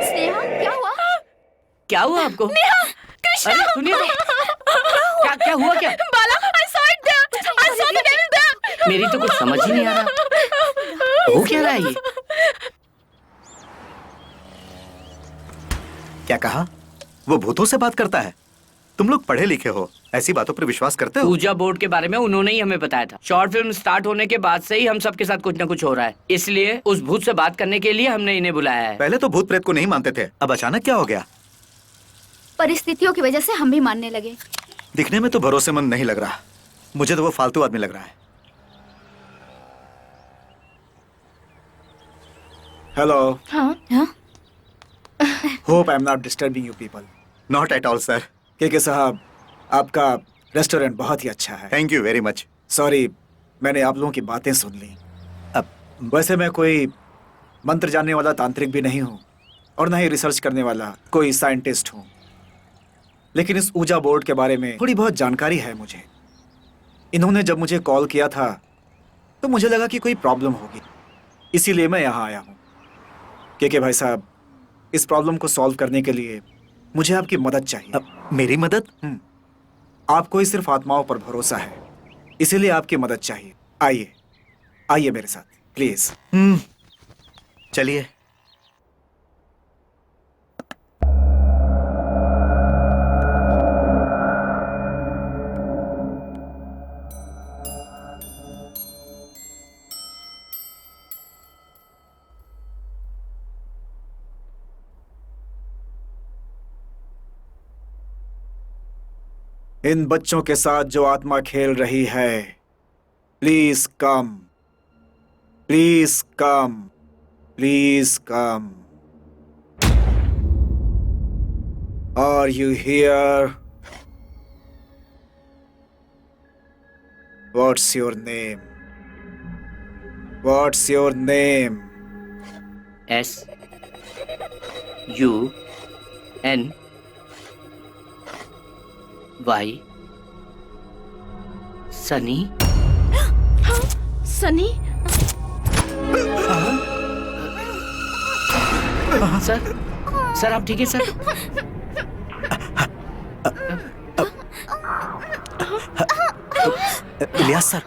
Sneha, क्या हुआ? क्या हुआ आपको? नेहा, कृष्णा! अरे सुनिए तो। क्या हुआ क्या? बाला, I saw it there. I saw the devil there. मेरी तो कुछ समझ ही नहीं आ रहा। हो क्या रहा है ये? क्या कहा? वो भूतों से बात करता है? तुम लोग पढ़े लिखे हो, ऐसी बातों पर विश्वास करते हो? ऊर्जा बोर्ड के बारे में उन्होंने ही हमें बताया था। शॉर्ट फिल्म स्टार्ट होने के बाद से ही हम सबके साथ कुछ न कुछ हो रहा है, इसलिए उस भूत से बात करने के लिए हमने इन्हें बुलाया है। पहले तो भूत प्रेत को नहीं मानते थे, अब अचानक क्या हो गया? परिस्थितियों की वजह से हम भी मानने लगे। दिखने में तो भरोसेमंद नहीं लग रहा, मुझे तो वो फालतू आदमी लग रहा है। हेलो। हाँ? Hope I am not disturbing you people. Not at all sir. के साहब, आपका रेस्टोरेंट बहुत ही अच्छा है। Thank you very much. Sorry, मैंने आप लोगों की बातें सुन ली। अब वैसे मैं कोई मंत्र जानने वाला तांत्रिक भी नहीं हूँ और ना ही रिसर्च करने वाला कोई साइंटिस्ट हूँ, लेकिन इस ऊजा बोर्ड के बारे में थोड़ी बहुत जानकारी है मुझे। इन्होंने जब मुझे कॉल किया था तो मुझे लगा कि कोई प्रॉब्लम होगी, इसीलिए मैं यहाँ आया हूँ। के भाई साहब, इस प्रॉब्लम को सॉल्व करने के लिए मुझे आपकी मदद चाहिए। मेरी मदद? आपको ही सिर्फ आत्माओं पर भरोसा है, इसीलिए आपकी मदद चाहिए। आइए आइए मेरे साथ प्लीज। चलिए। इन बच्चों के साथ जो आत्मा खेल रही है, please come, please come, please come. Are you here? What's your name? What's your name? SUNY Sunny. Sunny? Sir आप ठीक है सर? इलियास सर।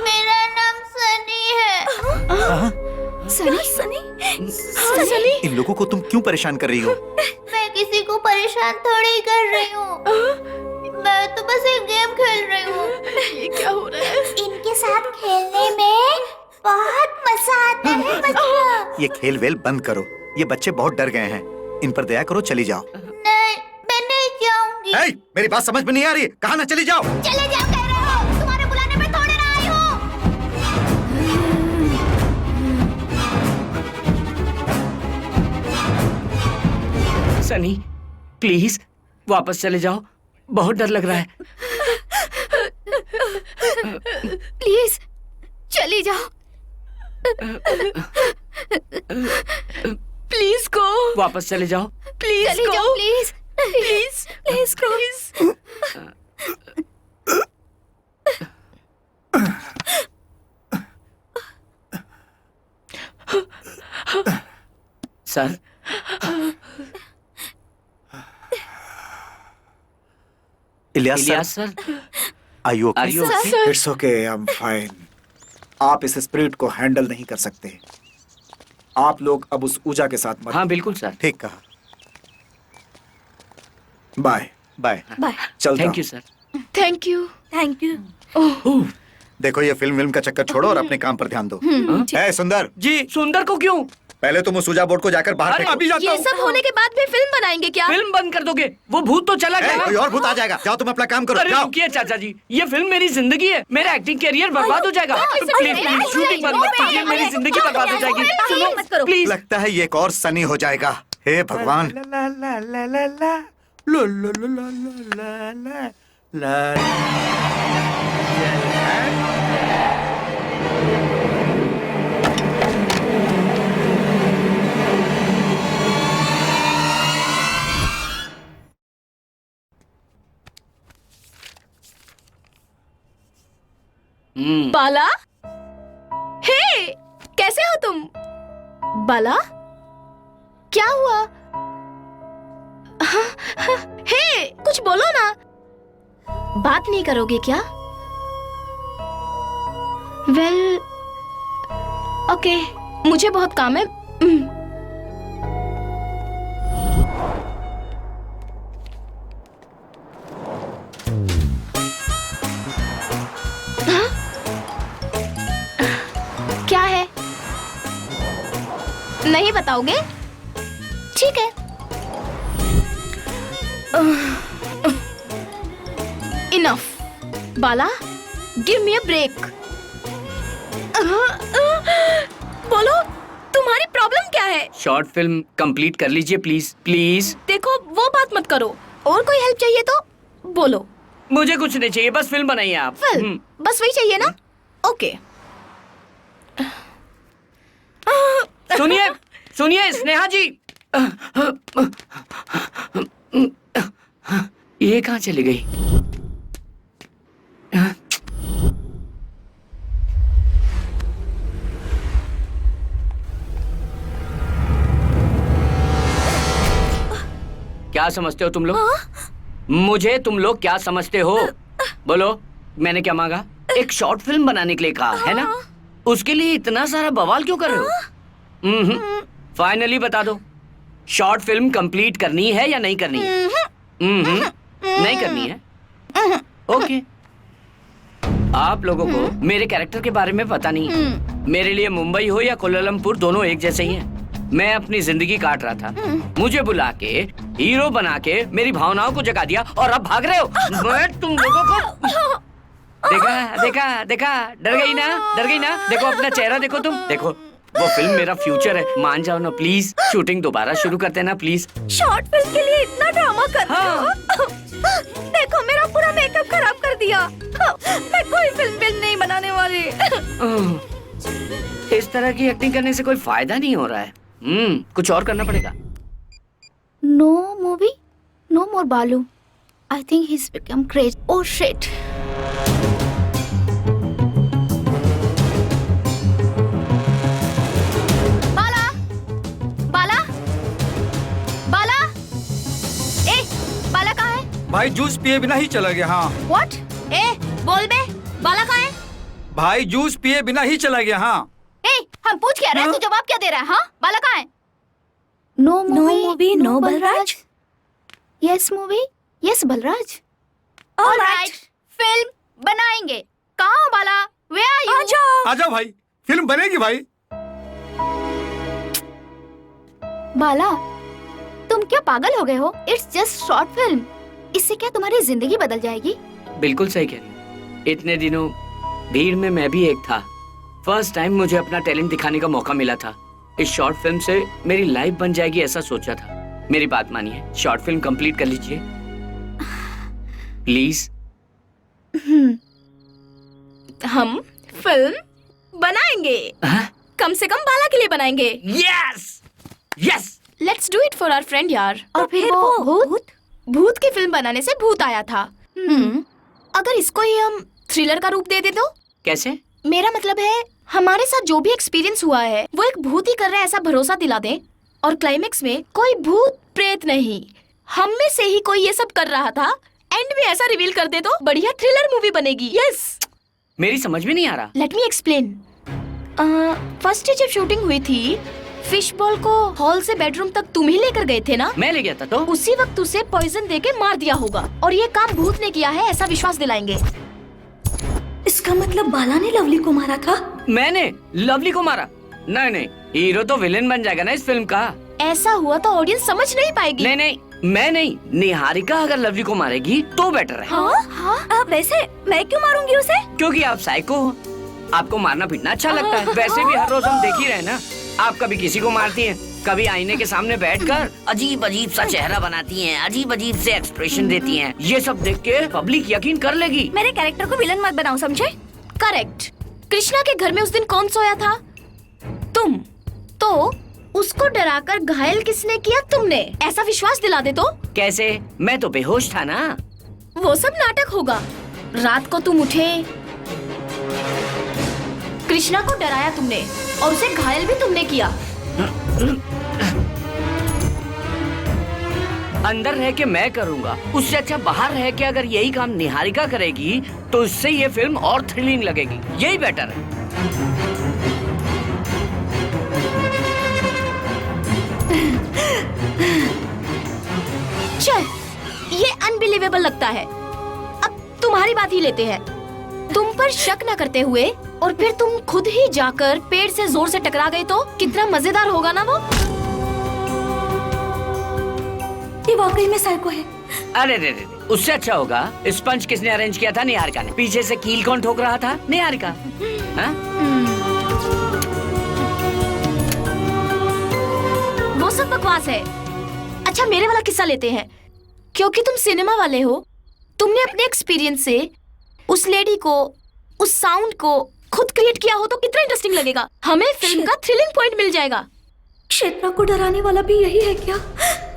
मेरा नाम सनी है। सनी? सनी? इन लोगों को तुम क्यों परेशान कर रही हो? मैं किसी को परेशान थोड़ी कर रही हूँ, मैं तो बस एक गेम खेल रही हूँ। ये क्या हो रहा है? इनके साथ खेलने में बहुत मजा आता है बच्चों। ये खेल वेल बंद करो, ये बच्चे बहुत डर गए हैं, इन पर दया करो, चली जाओ। नहीं, मैं नहीं जाऊंगी। hey, मेरी बात समझ में नहीं आ रही? कहाँ ना चली जाओ? चले जाओ कह रहे हो, तुम्हारे बुलाने पे थोड़ी ना आई हूँ। सनी प्लीज वापस चले जाओ, बहुत डर लग रहा है। प्लीज चली जाओ। Please go. वापस चले जाओ। प्लीज चली गो। जाओ please. Please please go. Sir Ilyas sir are you okay? It's okay, I am fine. आप इस स्पिरिट को हैंडल नहीं कर सकते, आप लोग अब उस ऊजा के साथ मत। हाँ बिल्कुल सर। ठीक कहा। Bye bye bye. चलता thank you sir. Thank you. Thank you. देखो, ये फिल्म का चक्कर छोड़ो और अपने काम पर ध्यान दो। ए सुंदर जी। सुंदर को क्यों? पहले तुम उस ऊजा बोर्ड को जाकर बाहर अरे फेंको। अभी जाता ये हूँ। सब होने के बाद भी फिल्म बनाएंगे क्या? फिल्म बंद कर दोगे? वो भूत तो चला गया। कोई और भूत आ जाएगा। जाओ तुम अपना काम करो। अरे जाओ। रुकिए चाचा जी, ये फिल्म मेरी जिंदगी है, मेरा एक्टिंग करियर बर्बाद हो जाएगा। प्लीज प्लीज शूटिंग बंद मत कीजिए, मेरी जिंदगी बर्बाद हो जाएगी। सुनो प्लीज। लगता है ये एक और सनी हो जाएगा। हे भगवान। बाला? हे, कैसे हो तुम? बाला? क्या हुआ? हे, कुछ बोलो ना। बात नहीं करोगे क्या? वेल, ओके, मुझे बहुत काम है। क्या है? नहीं बताओगे? ठीक है। Enough. Bala, give me a break. बोलो, तुम्हारी प्रॉब्लम क्या है? शॉर्ट फिल्म कंप्लीट कर लीजिए प्लीज प्लीज। देखो वो बात मत करो, और कोई हेल्प चाहिए तो बोलो। मुझे कुछ नहीं चाहिए, बस फिल्म बनाइए आप। फिल्म बस वही चाहिए ना? ओके। सुनिए सुनिए स्नेहा जी, ये कहाँ चली गई? क्या समझते हो तुम लोग? मुझे तुम लोग क्या समझते हो? बोलो, मैंने क्या मांगा? एक शॉर्ट फिल्म बनाने के लिए कहा है ना? उसके लिए इतना सारा बवाल क्यों कर रहे हो? फाइनली बता दो, शॉर्ट फिल्म कंप्लीट करनी है या नहीं करनी है? नहीं करनी है? ओके। आप लोगों को मेरे कैरेक्टर के बारे में पता नहीं है। मेरे लिए मुंबई हो या कोलालमपुर दोनों एक जैसे ही हैं। मैं अपनी जिंदगी काट रहा था, मुझे बुला के हीरो बना के मेरी भावनाओं को जगा दिया और अब भाग रहे हो। मैं तुम लोगों को देखा देखा देखा, डर गई ना? डर गई ना? देखो अपना चेहरा देखो तुम, देखो वो फिल्म मेरा फ्यूचर है, मान जाओ ना प्लीज। शूटिंग दोबारा शुरू करते ना प्लीज। शॉर्ट फिल्म के लिए इतना ड्रामा कर रहे हो? देखो मेरा पूरा मेकअप खराब कर दिया। मैं कोई फिल्म नहीं बनाने वाली। इस तरह की एक्टिंग करने से कोई फायदा नहीं हो रहा है। कुछ और करना पड़ेगा। No movie, no more Balu. I think he's become crazy. Oh shit. बाला, बाला, बाला, ए, बाला कहाँ है? भाई जूस पिए बिना ही चला गया। हाँ What? ए, बोल बे, बाला कहाँ है? भाई जूस पिए बिना ही चला गया। हाँ ए, हम पूछ क्या रहे हैं, तू जवाब क्या दे रहा है? हाँ, बाला कहाँ है? No movie, no Balraj? Yes movie, yes Balraj. All right, film बनाएंगे। कहाँ हो बाला? Where are you? आ जाओ भाई, फिल्म बनेगी भाई। बाला, तुम क्या पागल हो गए हो? It's just short film. इससे क्या तुम्हारी जिंदगी बदल जाएगी? बिल्कुल सही कह रही। इतने दिनों भीड़ में मैं भी एक था। फर्स्ट टाइम मुझे अपना टैलेंट दिखाने का मौका मिला था। इस शॉर्ट फिल्म से मेरी लाइफ बन जाएगी ऐसा सोचा था। मेरी बात मानिए, शॉर्ट फिल्म कंप्लीट कर लीजिए प्लीज। हम फिल्म बनाएंगे। कम से कम बाला के लिए बनाएंगे। Yes yes, let's do it for our friend यार। और फिर वो भूत की फिल्म बनाने से भूत आया था। अगर इसको ही हम थ्रिलर का रूप दे दे तो? कैसे? मेरा मतलब है हमारे साथ जो भी एक्सपीरियंस हुआ है वो एक भूत ही कर रहा है ऐसा भरोसा दिला दें, और क्लाइमेक्स में कोई भूत प्रेत नहीं, हम में से ही कोई ये सब कर रहा था, एंड में ऐसा रिवील कर दे तो बढ़िया थ्रिलर मूवी बनेगी। यस। मेरी समझ में नहीं आ रहा। Let me explain. First day जब शूटिंग हुई थी, फिश बॉल को हॉल से बेडरूम तक तुम ही लेकर गए थे ना? मैं ले गया था तो? उसी वक्त उसे पॉइजन देके मार दिया होगा, और ये काम भूत ने किया है ऐसा विश्वास दिलाएंगे। इसका मतलब बाला ने लवली को मारा था? मैंने लवली को मारा? नहीं नहीं, हीरो तो विलेन बन जाएगा ना इस फिल्म का। ऐसा हुआ तो ऑडियंस समझ नहीं पाएगी। नहीं नहीं, मैं नहीं, निहारिका अगर लवली को मारेगी तो बेटर है। हाँ? वैसे मैं क्यों मारूंगी उसे? क्योंकि आप साइको हो, आपको मारना पीटना अच्छा लगता है। वैसे भी हर रोज हम देख ही रहे ना, आप कभी किसी को मारती हैं, कभी आईने के सामने बैठकर अजीब अजीब सा चेहरा बनाती हैं, अजीब अजीब से एक्सप्रेशन देती हैं। ये सब देख के पब्लिक यकीन कर लेगी। मेरे कैरेक्टर को विलन मत बनाओ, समझे? करेक्ट। कृष्णा के घर में उस दिन कौन सोया था? तुम। तो उसको डराकर घायल किसने किया? तुमने। ऐसा विश्वास दिला दे तो? कैसे? मैं तो बेहोश था ना। वो सब नाटक होगा। रात को तुम उठे, कृष्णा को डराया तुमने और उसे घायल भी तुमने किया। अंदर रह के मैं करूंगा, उससे अच्छा बाहर रह के अगर यही काम निहारिका करेगी तो इससे ये फिल्म और थ्रिलिंग लगेगी। यही बेटर है। चल, ये अनबिलीवेबल लगता है। अब तुम्हारी बात ही लेते हैं। तुम पर शक न करते हुए और फिर तुम खुद ही जाकर पेड़ से जोर से टकरा गए तो कितना मजेदार होगा ना वो? ये वाकई में साइको है। अरे रे रे, उससे अच्छा होगा स्पंज किसने अरेंज किया था? निहारिका ने। पीछे से कील कौन ठोक रहा था? निहारिका। हाँ? बकवास है। अच्छा मेरे वाला किस्सा लेते हैं, क्योंकि तुम सिनेमा वाले हो, तुमने अपने एक्सपीरियंस से उस लेडी को, उस साउंड को खुद क्रिएट किया हो तो कितना इंटरेस्टिंग लगेगा। हमें फिल्म का थ्रिलिंग पॉइंट मिल जाएगा। क्षेत्रा को डराने वाला भी यही है क्या?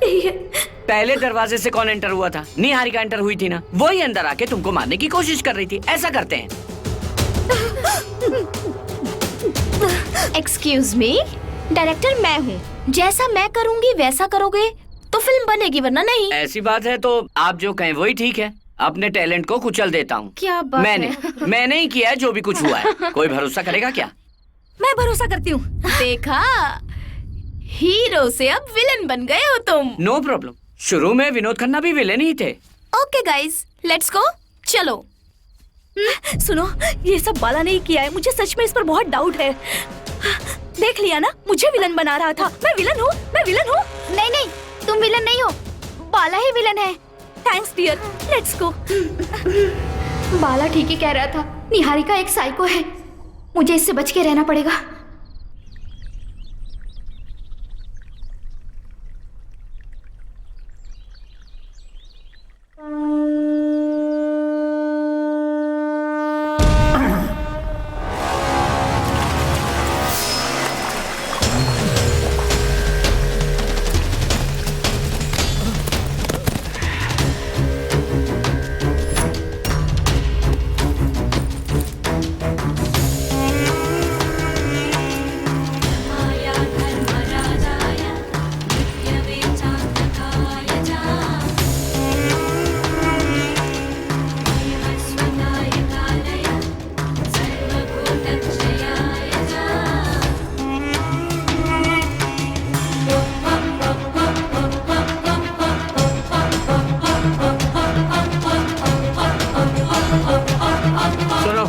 यही है। पहले दरवाजे से कौन एंटर हुआ था? निहारिका एंटर हुई थी ना, वही अंदर आके तुमको मारने की कोशिश कर रही थी। ऐसा करते हैं। एक्सक्यूज मी, डायरेक्टर मैं हूँ, जैसा मैं करूँगी वैसा करोगे तो फिल्म बनेगी, वरना नहीं। ऐसी बात है तो आप जो कहें वही ठीक है। अपने टैलेंट को कुचल देता हूँ। क्या बात मैंने ही किया है जो भी कुछ हुआ है। कोई भरोसा करेगा क्या? मैं भरोसा करती हूँ। देखा, हीरो से अब विलन बन गए हो तुम। No problem. शुरू में विनोद खन्ना भी विलेन ही थे। Okay guys, let's go. चलो। सुनो, ये सब बाला नहीं किया है, मुझे सच में इस पर बहुत डाउट है। देख लिया ना, मुझे विलन बना रहा था। मैं विलन हूँ, मैं विलन हूँ। नहीं नहीं, तुम विलन नहीं हो, बाला ही विलन है। Thanks dear, let's go. Bala ठीक ही कह रहा था, निहारिका एक साइको है, मुझे इससे बच के रहना पड़ेगा।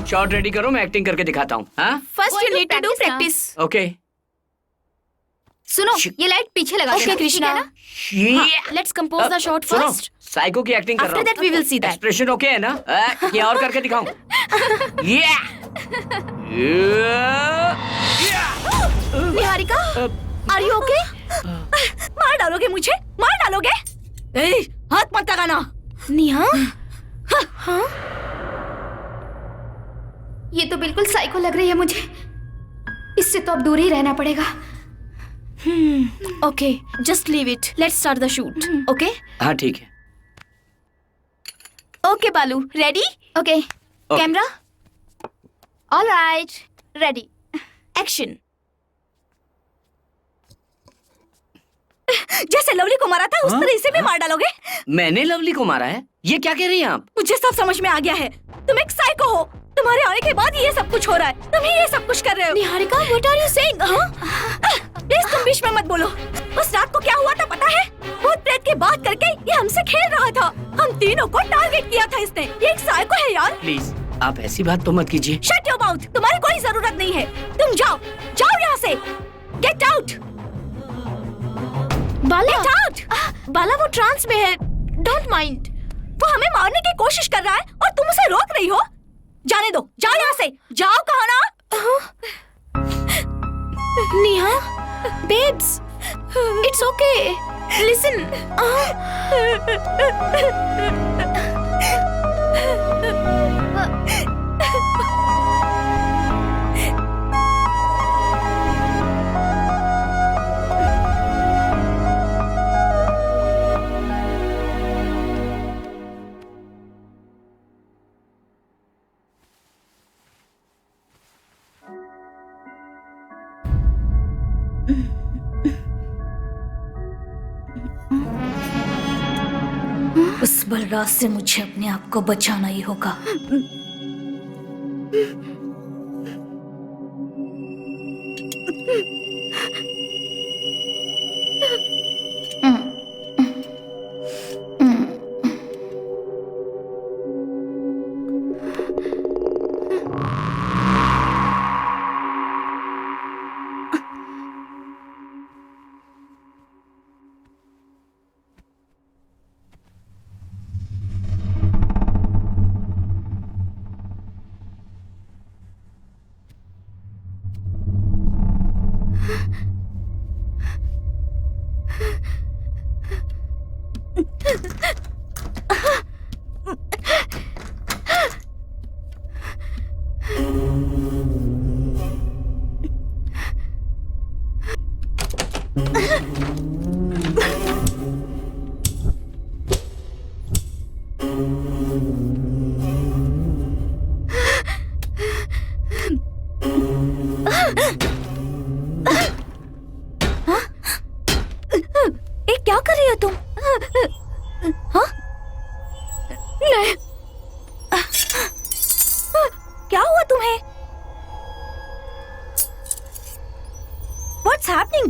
शॉट रेडी करो, मैं एक्टिंग करके दिखाता हूँ। हाँ, first you need to do practice. Okay. सुनो, ये लाइट पीछे लगा okay Krishna, let's compose the shot सुनो, फर्स्ट। साइको की एक्टिंग कर रहा आफ्टर हूँ। That we will see that. Expression okay है ना? क्या और करके दिखाऊं? Niharika, are you okay? मार डालोगे मुझे? मार डालोगे? हाथ मत लगाना। निहा, हाँ? ये तो बिल्कुल साइको लग रही है मुझे, इससे तो अब दूर ही रहना पड़ेगा। Okay, just leave it, let's start the shoot. Okay? हाँ ठीक है। ओके बालू, ready? Okay, camera, alright, ready, action. जैसे लवली को मारा था उस तरह इसे भी मार डालोगे? मैंने लवली को मारा है? ये क्या कह रही हैं आप? मुझे सब समझ में आ गया है, तुम एक साइको हो। तुम्हारे आने के बाद ये सब कुछ हो रहा है, तुम ही ये सब कुछ कर रहे हो। Niharika, what are you saying? Please तुम बीच में मत बोलो। उस रात को क्या हुआ था पता है? भूत प्रेत की बात करके ये हमसे खेल रहा था, हम तीनों को टारगेट किया था इसने। ये एक साइको है यार। प्लीज आप ऐसी बात तो मत कीजिए। शट योर माउथ, तुम्हारी कोई जरूरत नहीं है। तुम जाओ, जाओ यहाँ से, गेट आउट। बाला, गेट आउट। बाला वो ट्रांस में है, डोंट माइंड। वो हमें मारने की कोशिश कर रहा है और तुम उसे रोक रही हो। जाने दो, जाओ यहाँ से, जाओ। कहा ना? निहा, बेब्स, इट्स ओके, लिसन। उस बलराज से मुझे अपने आप को बचाना ही होगा।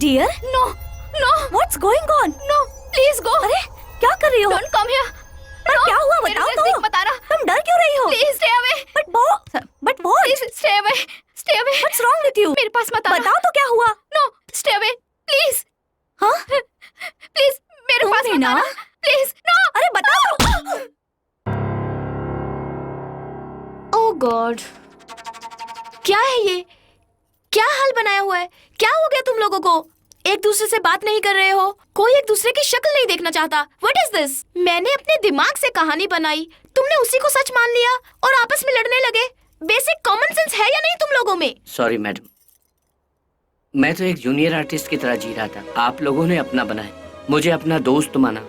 Dear, no no what's going on? No please go. अरे क्या कर रही हो? Don't come here. पर क्या हुआ बताओ तो? बता रहा। तुम डर क्यों रही हो? Please stay away. But what? Please stay away, stay away. What's wrong with you? मेरे पास मत आना। बताओ तो क्या हुआ? No stay away please. हाँ प्लीज मेरे पास मत आना प्लीज। नो अरे बताओ। ओह गॉड, क्या है ये? क्या हाल बनाया हुआ है? क्या हो गया तुम लोगों को? एक दूसरे से बात नहीं कर रहे हो, कोई एक दूसरे की शक्ल नहीं देखना चाहता। What is this? मैंने अपने दिमाग से कहानी बनाई, तुमने उसी को सच मान लिया और आपस में लड़ने लगे। बेसिक कॉमन सेंस है या नहीं तुम लोगों में? सॉरी मैडम, मैं तो एक जूनियर आर्टिस्ट की तरह जी रहा था। आप लोगों ने अपना बनाया, मुझे अपना दोस्त माना,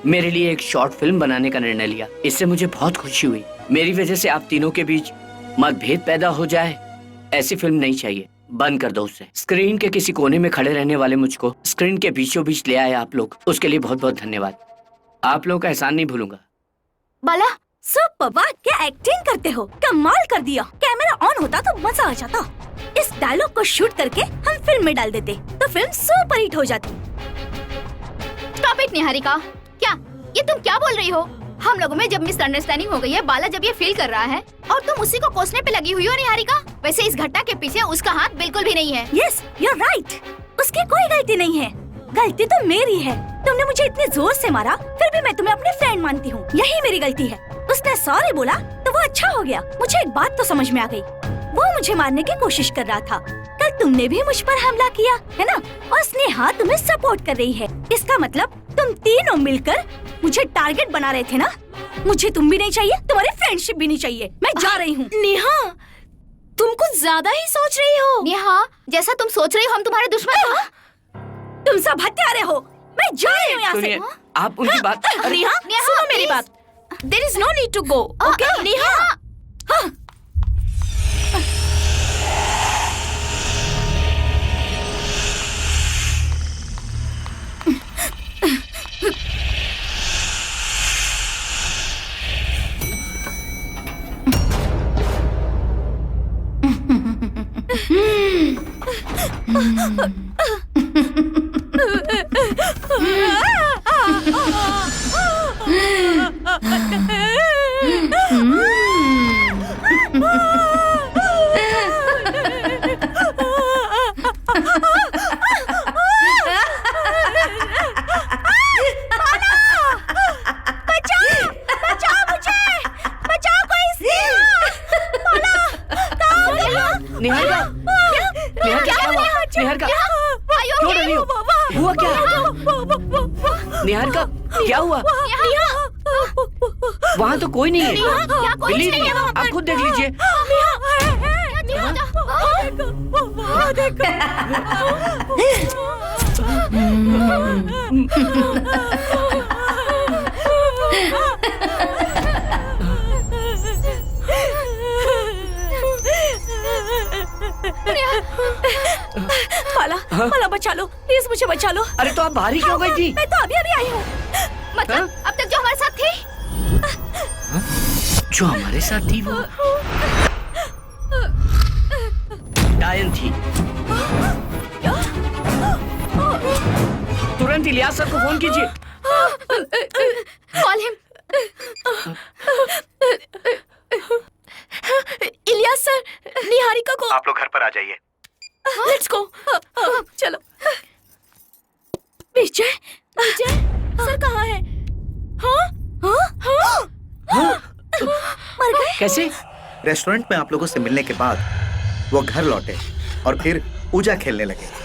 मेरे लिए एक शॉर्ट फिल्म बनाने का निर्णय लिया। इससे मुझे बहुत खुशी हुई। मेरी वजह से आप तीनों के बीच मतभेद पैदा हो जाए, ऐसी फिल्म नहीं चाहिए। बंद कर दो उसे। स्क्रीन के किसी कोने में खड़े रहने वाले मुझको स्क्रीन के बीचों बीच ले आए आप लोग, उसके लिए बहुत बहुत धन्यवाद। आप लोगों का एहसान नहीं भूलूंगा। बाला सुपर, वाह क्या एक्टिंग करते हो, कमाल कर दिया। कैमरा ऑन होता तो मजा आ जाता। इस डायलॉग को शूट करके हम फिल्म में डाल देते तो फिल्म सुपर हिट हो जाती। Stop it Niharika. क्या ये तुम क्या बोल रही हो? हम लोगों में जब मिसअंडरस्टैंडिंग हो गई है, बाला जब ये फील कर रहा है और तुम उसी को कोसने पे लगी हुई हो निहारिका। वैसे इस घटना के पीछे उसका हाथ बिल्कुल भी नहीं है। यस यू आर राइट, उसकी कोई गलती नहीं है, गलती तो मेरी है। तुमने मुझे इतने जोर से मारा, फिर भी मैं तुम्हें अपनी फ्रेंड मानती हूँ, यही मेरी गलती है। उसने सॉरी बोला तो वो अच्छा हो गया। मुझे एक बात तो समझ में आ गई, वो मुझे मारने की कोशिश कर रहा था। कल तुमने भी मुझ पर हमला किया है ना, और स्नेहा तुम्हें सपोर्ट कर रही है। इसका मतलब तुम तीनों मिलकर मुझे टारगेट बना रहे थे ना। मुझे तुम भी नहीं चाहिए, तुम्हारी फ्रेंडशिप भी नहीं चाहिए। मैं जा रही हूँ। नेहा, तुम कुछ ज्यादा ही सोच रही हो। नेहा, जैसा तुम सोच रही हो हम तुम्हारे दुश्मन हो। तुम सब हत्यारे हो। मैं जा रही हूँ यहाँ से। सुनिए, आप उनकी बात। नेहा, सुनो मेरी बात। There is no need to go. Okay, Neha. Niharika, क्या हुआ? वहाँ तो कोई नहीं है। बिलीव मी, आप खुद देख लीजिए। माला बचा लो प्लीज, मुझे बचा लो। अरे तो आप बाहर ही क्यों गई थी? मैं तो अभी अभी आई हूँ। मतलब अब तक जो हमारे साथ थी, जो हमारे साथ थी वो डायन थी। तुरंत इलियास सर को फोन कीजिए। Call him. Ilyas sir, Niharika को। आप लोग घर पर आ जाइए। Let's go. चलो। विजय, विजय सर कहाँ है? मर गए? कैसे? रेस्टोरेंट में आप लोगों से मिलने के बाद वो घर लौटे और फिर पूजा खेलने लगे।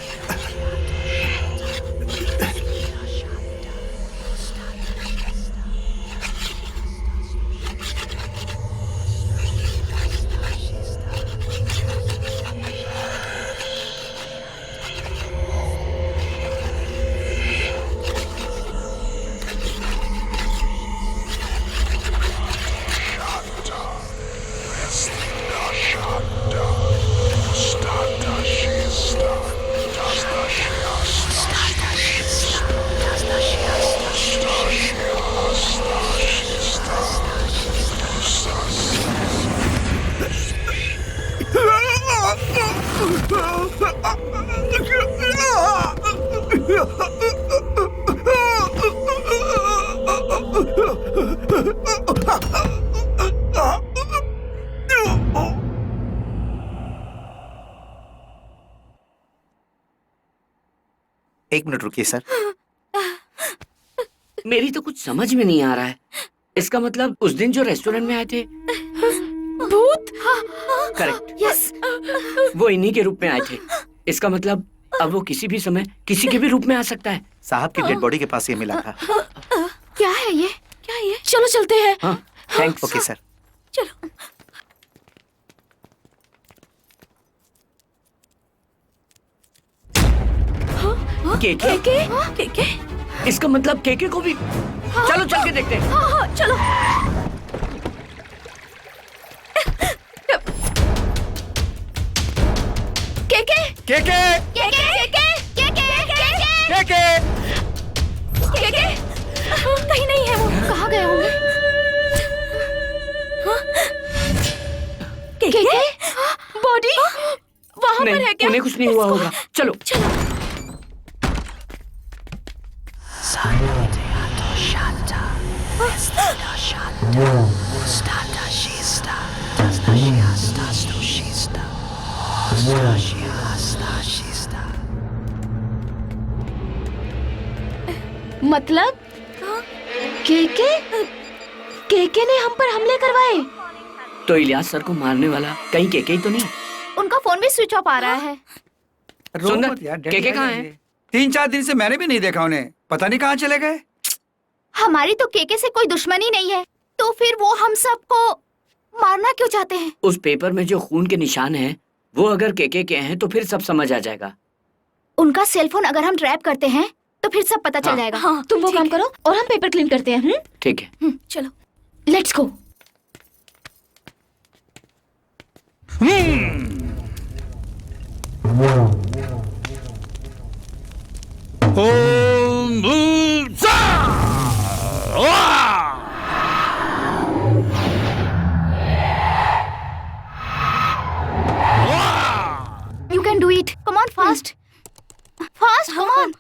एक मिनट रुकिए सर। मेरी तो कुछ समझ में नहीं आ रहा है। इसका मतलब उस दिन जो रेस्टोरेंट में आए थे भूत। Correct, yes. वो इन्हीं के रूप में आए थे। इसका मतलब अब वो किसी भी समय किसी के भी रूप में आ सकता है। साहब की डेड बॉडी के पास ये मिला था। क्या है ये? क्या है ये? चलो चलते हैं। हाँ, थैंक्स। Okay sir. चलो। केके? केके? इसका मतलब केके को भी। चलो चल के देखते हैं। हाँ हाँ चलो। केके? केके केके? केके? केके? केके केके? कहीं नहीं है वो। कहाँ गए होंगे? केके? बॉडी वहाँ पर नहीं, है क्या? उन्हें कुछ नहीं हुआ होगा। चलो। मतलब केके? केके ने हम पर हमले करवाए? तो इलियास सर को मारने वाला कहीं केके ही तो नहीं? उनका फोन भी स्विच ऑफ आ रहा है। सुंदर, मत यार, केके कहाँ हैं? 3-4 दिन से मैंने भी नहीं देखा उन्हें। पता नहीं कहाँ चले गए। हमारी तो केके से कोई दुश्मनी नहीं है, तो फिर वो हम सबको मारना क्यों चाहते हैं? उस पेपर में जो खून के निशान हैं, वो अगर केके के हैं तो फिर सब समझ आ जाएगा। उनका सेलफोन अगर हम ट्रैप करते हैं तो फिर सब पता चल हाँ। जाएगा। हाँ तुम वो काम करो और हम पेपर क्लीन करते हैं। ठीक है। चलो लेट्स गो। ओम भूत सा You can do it. Come on, fast. Fast, come on.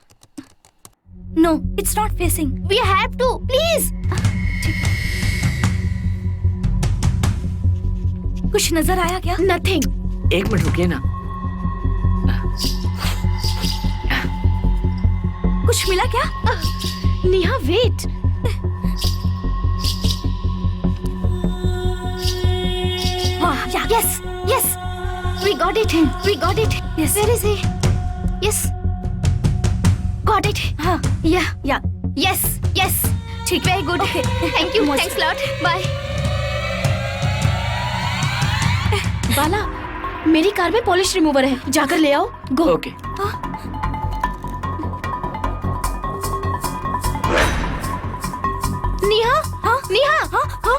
No, it's not facing. We have to, please. कुछ नजर आया क्या? Nothing. एक मिनट रुकिए ना। कुछ मिला क्या? Neha wait. Yes, yes. We got it. We got it. Yes. Where is he? Yes. Got it. हाँ Yeah. या Yes. Yes. ठीक। Very good. Okay. Thank you. Thanks a lot. Bye. बाला मेरी कार में पॉलिश रिमूवर है, जाकर ले आओ। गो। Okay. Neha? हाँ नेहा? हाँ हाँ।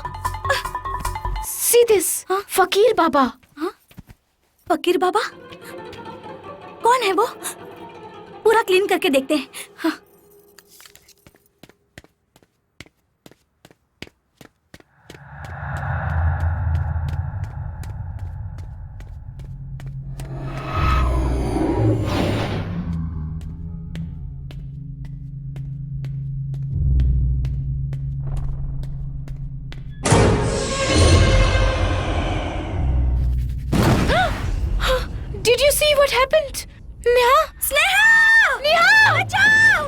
See this. हाँ फकीर बाबा। हाँ फकीर बाबा कौन है वो? पूरा क्लीन करके देखते हैं। हाँ Did you see what happened? Neha? Sneha! Neha! बचाओ!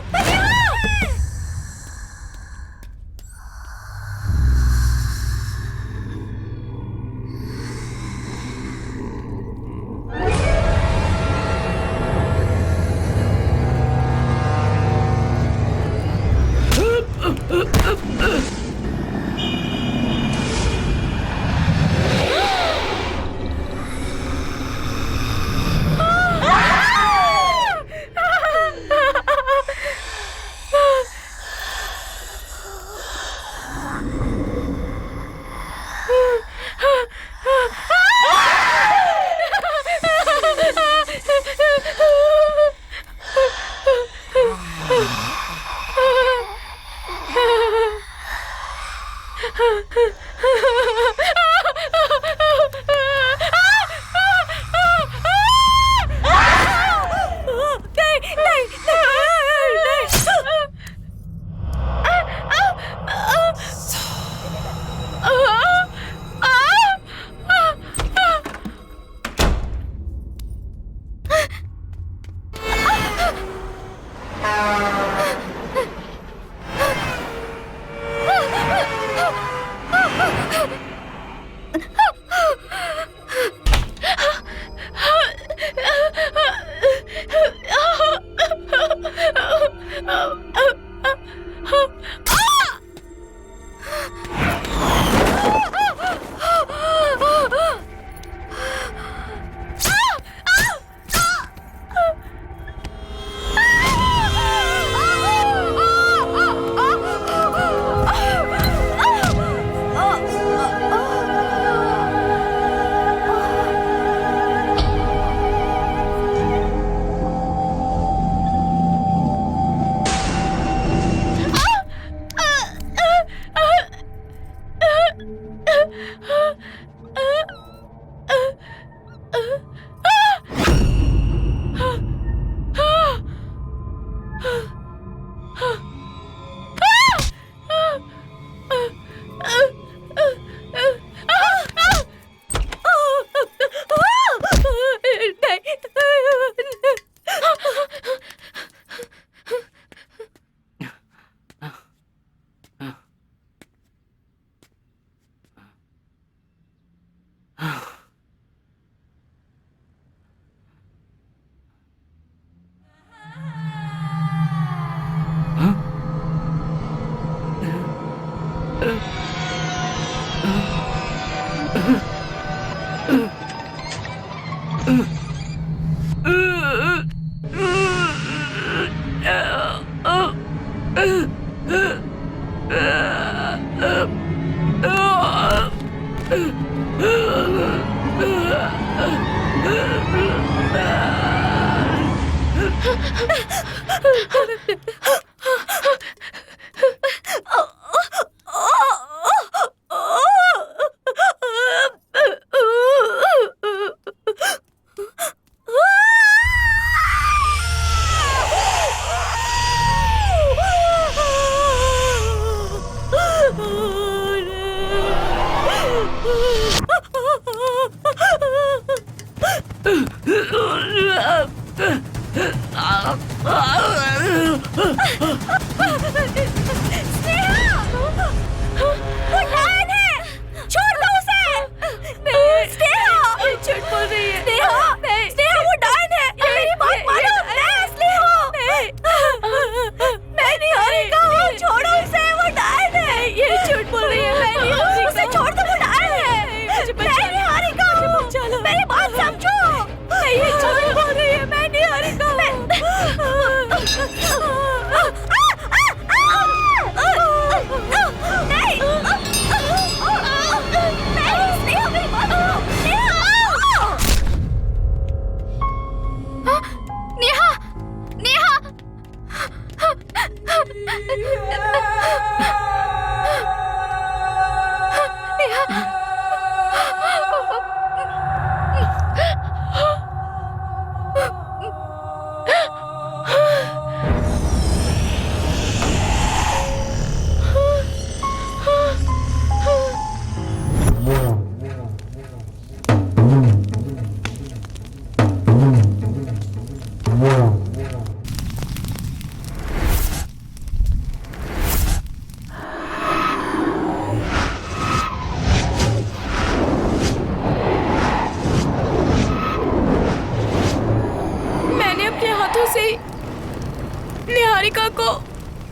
निहारिका को,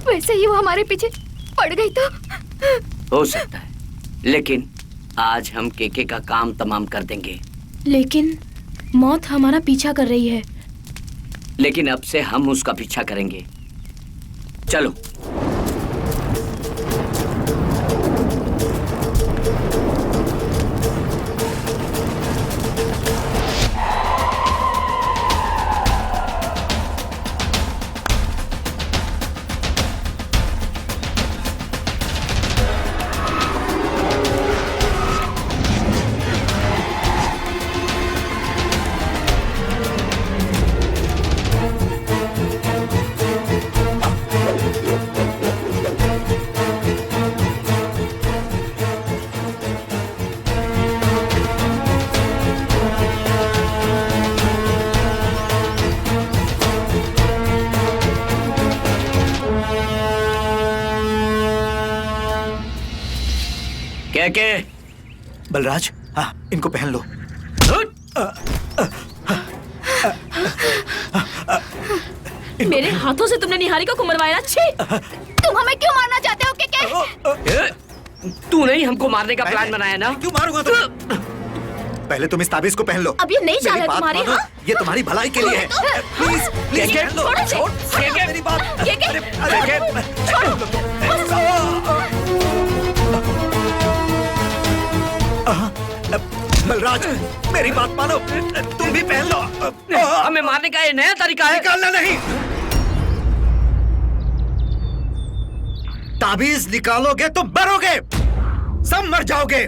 वैसे ही वो हमारे पीछे पड़ गई तो हो सकता है, लेकिन आज हम केके का काम तमाम कर देंगे। लेकिन मौत हमारा पीछा कर रही है। लेकिन अब से हम उसका पीछा करेंगे। चलो। के बलराज, हाँ, इनको पहन लो। मेरे हाथों से तुमने निहारिका को मरवाया। छी! तुम हमें क्यों मारना चाहते हो के? तू नहीं हमको मारने का प्लान बनाया ना? क्यों मारूंगा तुम्हें? पहले तुम इस ताबीज को पहन लो। अब ये नहीं चाह रहा तुम्हारी। हाँ? ये तुम्हारी भलाई के लिए है। प्लीज, प्लीज पहन लो। छोड़ मेरी बात। बलराज, मेरी बात मानो, तुम भी पहन लो। हमें मारने का ये नया तरीका है। निकालना नहीं। ताबीज निकालोगे तो मरोगे, सब मर जाओगे।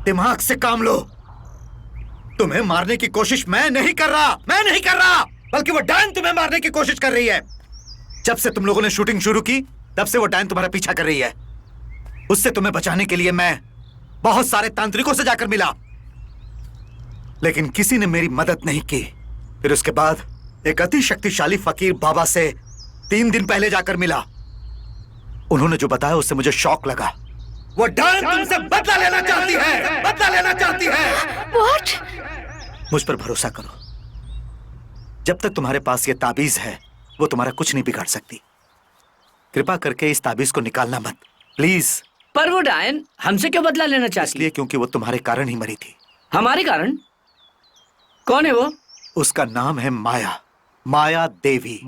दिमाग से काम लो। तुम्हें मारने की कोशिश मैं नहीं कर रहा, बल्कि वो डायन तुम्हें मारने की कोशिश कर रही है। जब से तुम लोगों ने शूटिंग शुरू की तब से वो डायन तुम्हारा पीछा कर रही है। उससे तुम्हें बचाने के लिए मैं बहुत सारे तांत्रिकों से जाकर मिला, लेकिन किसी ने मेरी मदद नहीं की। फिर उसके बाद एक अति शक्तिशाली फकीर बाबा से 3 दिन पहले जाकर मिला। उन्होंने जो बताया उससे मुझे शॉक लगा। वो डायन तुमसे बदला लेना चाहती है। What? मुझ पर भरोसा करो, जब तक तुम्हारे पास ये ताबीज है वो तुम्हारा कुछ नहीं बिगाड़ सकती। कृपा करके इस ताबीज को निकालना मत, प्लीज। पर वो डायन हमसे क्यों बदला लेना चाहती? इसलिए क्योंकि वो तुम्हारे कारण ही मरी थी। हमारे कारण? कौन है वो? उसका नाम है माया देवी।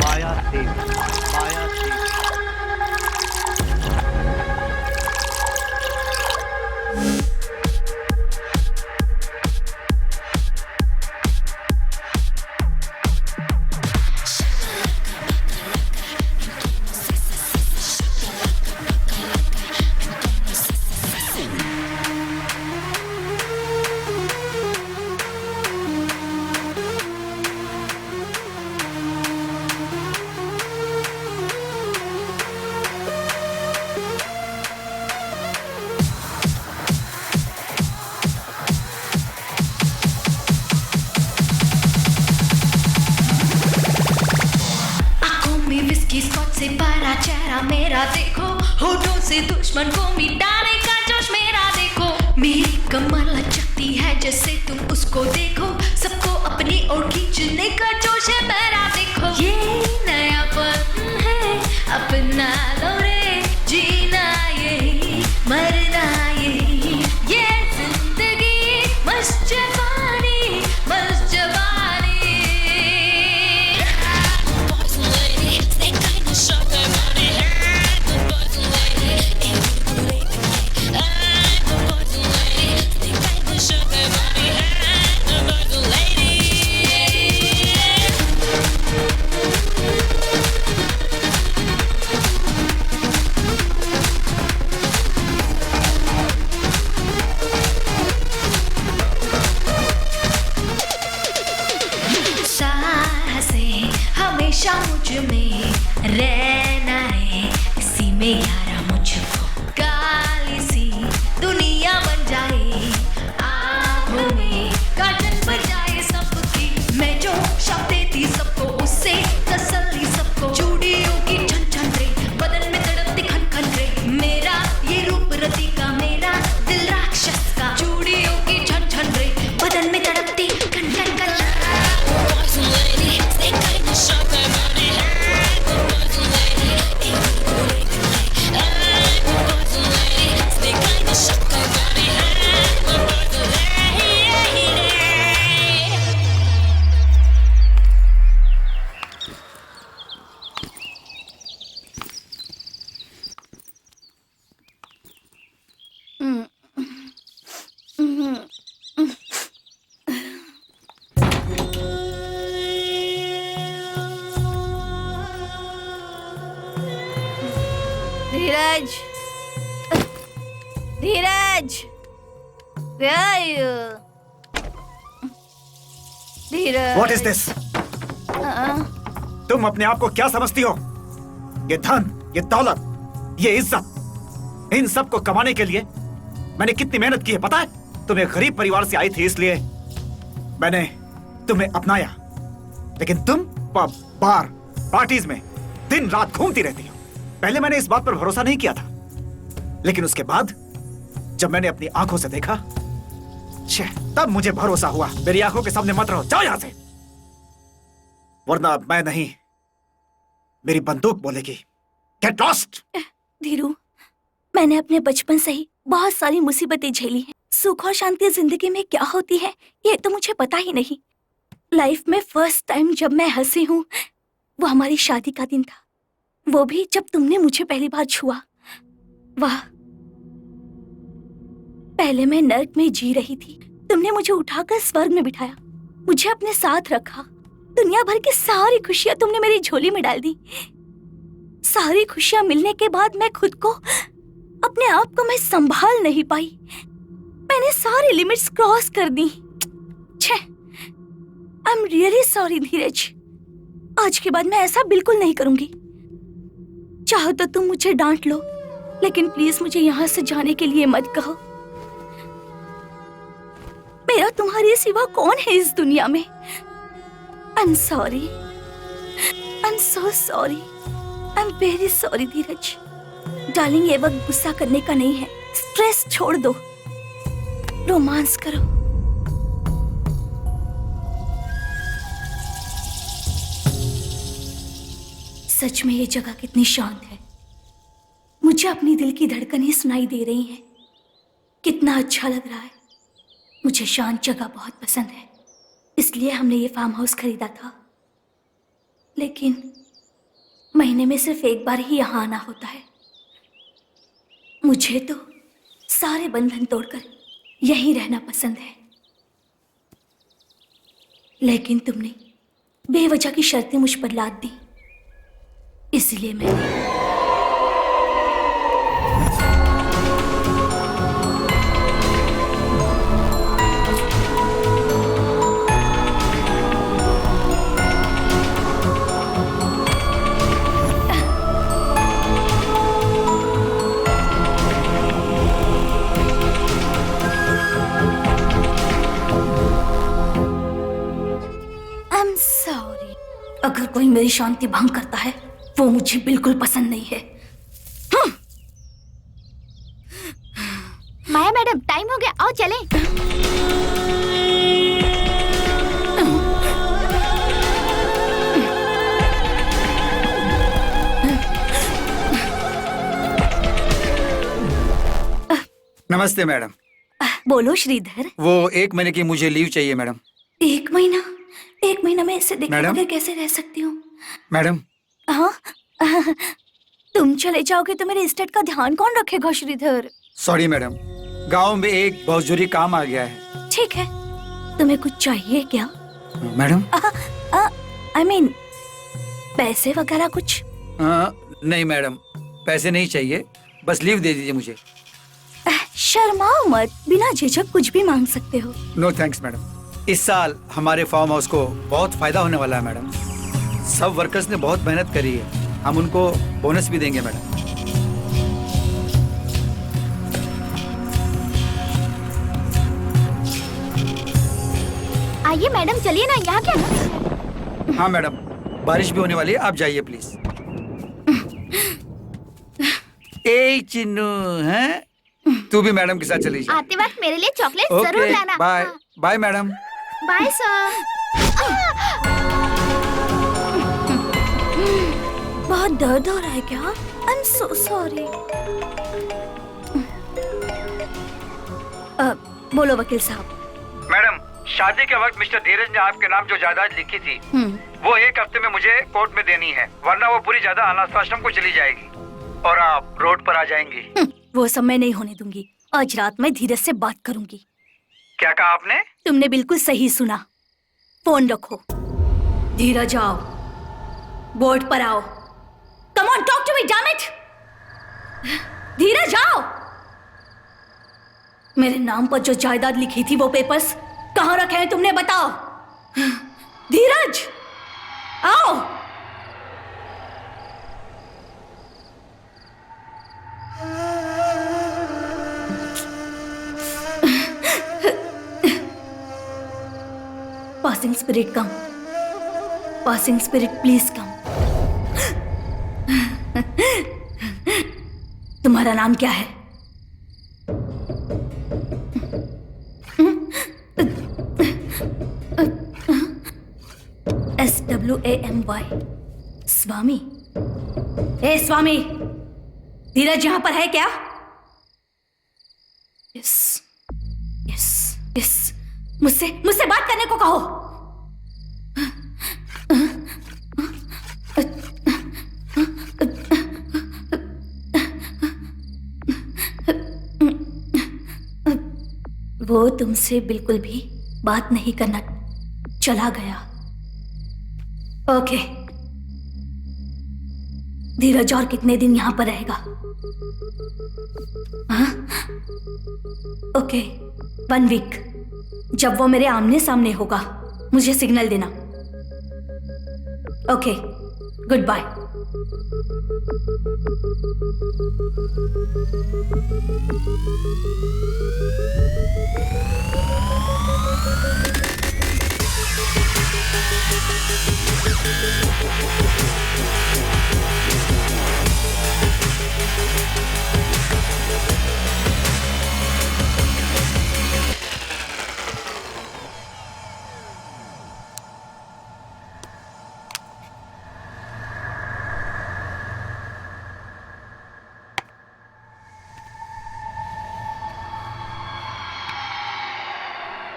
मेरा देखो, होठों से दुश्मन को मिटाने का जोश मेरा देखो। मेरी कमर लचकती है जैसे तुम उसको देखो, सबको अपनी ओर खींचने का जोश है मेरा देखो। ये नयापन है, अपना लो रे, जीना यही, मरना यही, ये जिंदगी मस्त जवानी, मस्त जवानी। हमेशा मुझ में रहना है, इसी में यारा मुझको काली सी दुनिया बन जाए, आँखों में काजल बन जाए सबकी। मैं जो शब्द देती सबको उससे तसल्ली सबको, चूड़ियों की छन छन रे, बदन में तड़पती खन खन रे, मेरा ये रूप रति का, मेरा दिल राक्षस का, चूड़ियों की छन छन रे, बदन में तड़पती खन खन खन। धीरज, धीरज, धीरज। What is this? तुम अपने आप को क्या समझती हो? ये धन, ये दौलत, ये इज्जत, इन सब को कमाने के लिए मैंने कितनी मेहनत की है पता है? तुम एक गरीब परिवार से आई थी इसलिए मैंने तुम्हें अपनाया, लेकिन तुम पब, बार, पार्टीज में दिन रात घूमती रहती हो। पहले मैंने इस बात पर भरोसा नहीं किया था, लेकिन उसके बाद जब मैंने अपनी आंखों से देखा, तब मुझे भरोसा हुआ। मेरी आंखों के सामने मत रहो, जाओ यहां से, वरना मैं नहीं, मेरी बंदूक बोलेगी। Get lost. धीरू, मैंने अपने बचपन से ही बहुत सारी मुसीबतें झेली हैं। सुख और शांति जिंदगी में क्या होती है ये तो मुझे पता ही नहीं। लाइफ में फर्स्ट टाइम जब मैं हंसी हूँ वो हमारी शादी का दिन था, वो भी जब तुमने मुझे पहली बार छुआ। वाह, पहले मैं नर्क में जी रही थी, तुमने मुझे उठाकर स्वर्ग में बिठाया, मुझे अपने साथ रखा। दुनिया भर की सारी खुशियां तुमने मेरी झोली में डाल दी। सारी खुशियां मिलने के बाद मैं खुद को, अपने आप को मैं संभाल नहीं पाई। मैंने सारी लिमिट्स क्रॉस कर दी। छे, आई एम रियली सॉरी धीरज। आज के बाद मैं ऐसा बिल्कुल नहीं करूंगी। चाहो तो तुम मुझे डांट लो, लेकिन प्लीज मुझे यहाँ से जाने के लिए मत कहो। मेरा तुम्हारे सिवा कौन है इस दुनिया में? I am sorry, I am so sorry, I am very sorry Dheeraj. Darling, ये वक्त गुस्सा करने का नहीं है। स्ट्रेस छोड़ दो, रोमांस करो। सच में ये जगह कितनी शांत है। मुझे अपनी दिल की धड़कनें सुनाई दे रही हैं। कितना अच्छा लग रहा है। मुझे शांत जगह बहुत पसंद है, इसलिए हमने ये फार्म हाउस खरीदा था। लेकिन महीने में सिर्फ एक बार ही यहाँ आना होता है। मुझे तो सारे बंधन तोड़कर यहीं रहना पसंद है। लेकिन तुमने बेवजह की शर्तें मुझ पर लाद दी, इसलिए मैंने अगर कोई मेरी शांति भंग करता है वो मुझे बिल्कुल पसंद नहीं है। माया मैडम, टाइम हो गया, आओ चलें। नमस्ते मैडम। बोलो श्रीधर। वो 1 महीने की मुझे लीव चाहिए मैडम। 1 महीना? 1 महीना मैं इससे देखे बगैर कैसे रह सकती हूँ? मैडम। हाँ, तुम चले जाओगे तो मेरे एस्टेट का ध्यान कौन रखेगा श्रीधर? सॉरी मैडम, गांव में एक बहुत जरूरी काम आ गया है। ठीक है, तुम्हें कुछ चाहिए क्या? मैडम। आई मीन पैसे वगैरह कुछ? नहीं मैडम, पैसे नहीं चाहिए, बस लीव दे दीजिए मुझे। शर्माओ मत, बिना झिझक कुछ भी मांग सकते हो। No thanks madam. इस साल हमारे फार्म हाउस को बहुत फायदा होने वाला है मैडम। सब वर्कर्स ने बहुत मेहनत करी है, हम उनको बोनस भी देंगे मैडम। आइए मैडम, चलिए ना, यहाँ क्या? हाँ मैडम, बारिश भी होने वाली है, आप जाइए प्लीज। ए चिन्नू, हैं? तू भी मैडम के साथ चली जा। आते वक्त मेरे लिए चॉकलेट जरूर ओके, लाना। Bye bye madam. Bye sir. बहुत दर्द हो रहा है क्या? I am so sorry. बोलो वकील साहब। मैडम, शादी के वक्त मिस्टर धीरज ने आपके नाम जो जायदाद लिखी थी वो 1 हफ्ते में मुझे कोर्ट में देनी है, वरना वो पूरी जायदाद अनाथ आश्रम को चली जाएगी और आप रोड पर आ जाएंगी। वो सब मैं नहीं होने दूंगी। आज रात मैं धीरज से बात करूंगी। क्या कहा आपने? तुमने बिल्कुल सही सुना। फोन रखो। धीरज आओ, बोर्ड पर आओ। Come on, talk to me, damn it. Dheeraj आओ। मेरे नाम पर जो जायदाद लिखी थी वो पेपर्स कहाँ रखे हैं तुमने, बताओ। धीरज आओ। Passing spirit come, passing spirit please come. तुम्हारा नाम क्या है? SWAMY, स्वामी। ए स्वामी, धीरज यहाँ पर है क्या? यस यस यस, मुझसे बात करने को कहो। वो तुमसे बिल्कुल भी बात नहीं करना, चला गया। ओके, धीरज और कितने दिन यहाँ पर रहेगा? हाँ? Okay, 1 week. जब वो मेरे आमने सामने होगा मुझे सिग्नल देना। Okay, good bye.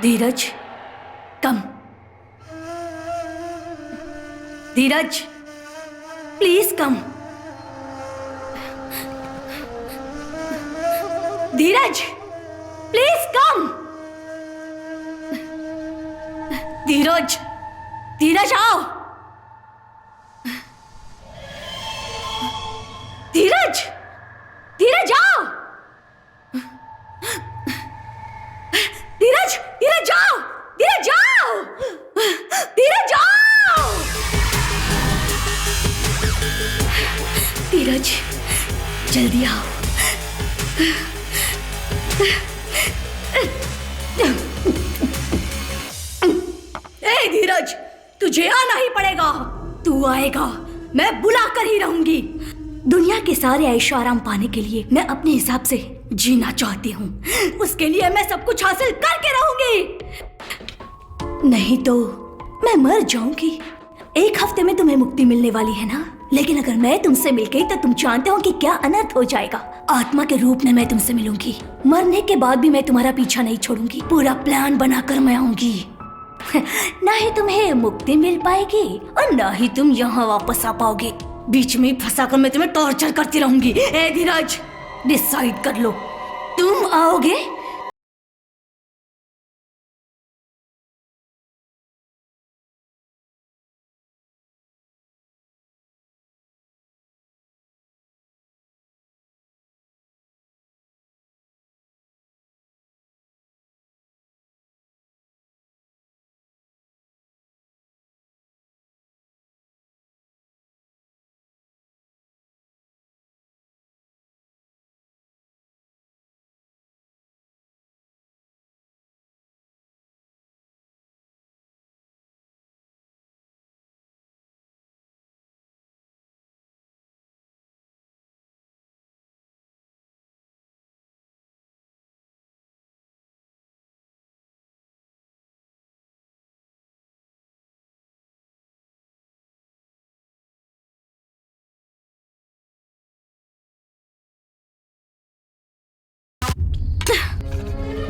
Dheeraj, come. Dheeraj, please come. Dheeraj, please come. Dheeraj, Dheeraj आओ। धीरज, धीरज आओ। धीरज, धीरज जाओ। धीरज जाओ। धीरज जाओ। धीरज, जल्दी आओ। ए धीरज, तुझे आना ही पड़ेगा। तू आएगा, मैं बुला कर ही रहूंगी। दुनिया के सारे ऐशो आराम पाने के लिए मैं अपने हिसाब से जीना चाहती हूँ। उसके लिए मैं सब कुछ हासिल करके रहूंगी, नहीं तो मैं मर जाऊंगी। 1 हफ्ते में तुम्हें मुक्ति मिलने वाली है ना, लेकिन अगर मैं तुमसे मिल गई तो तुम जानते हो कि क्या अनर्थ हो जाएगा। आत्मा के रूप में मैं तुमसे मिलूंगी। मरने के बाद भी मैं तुम्हारा पीछा नहीं छोड़ूंगी। पूरा प्लान बनाकर मैं आऊंगी। ना ही तुम्हें मुक्ति मिल पाएगी और ना ही तुम यहाँ वापस आ पाओगे। बीच में फंसाकर मैं तुम्हें टॉर्चर करती रहूंगी। ए धीरज, डिसाइड कर लो, तुम आओगे?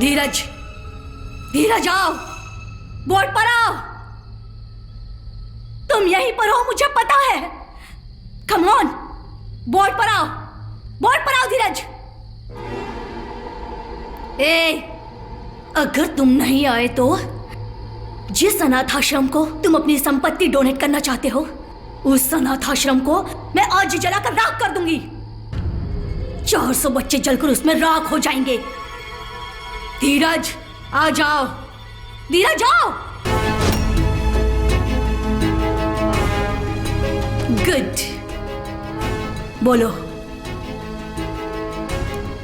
धीरज, धीरज आओ, बोर्ड पर आओ। तुम यहीं पर हो, मुझे पता है। कम ऑन, बोर्ड पर आओ, बोर्ड पर आओ धीरज। ए, अगर तुम नहीं आए तो जिस अनाथ आश्रम को तुम अपनी संपत्ति डोनेट करना चाहते हो, उस अनाथ आश्रम को मैं आज जलाकर राख कर दूंगी। 400 बच्चे जलकर उसमें राख हो जाएंगे। धीरज, आ जाओ। धीरज आओ। गुड, बोलो,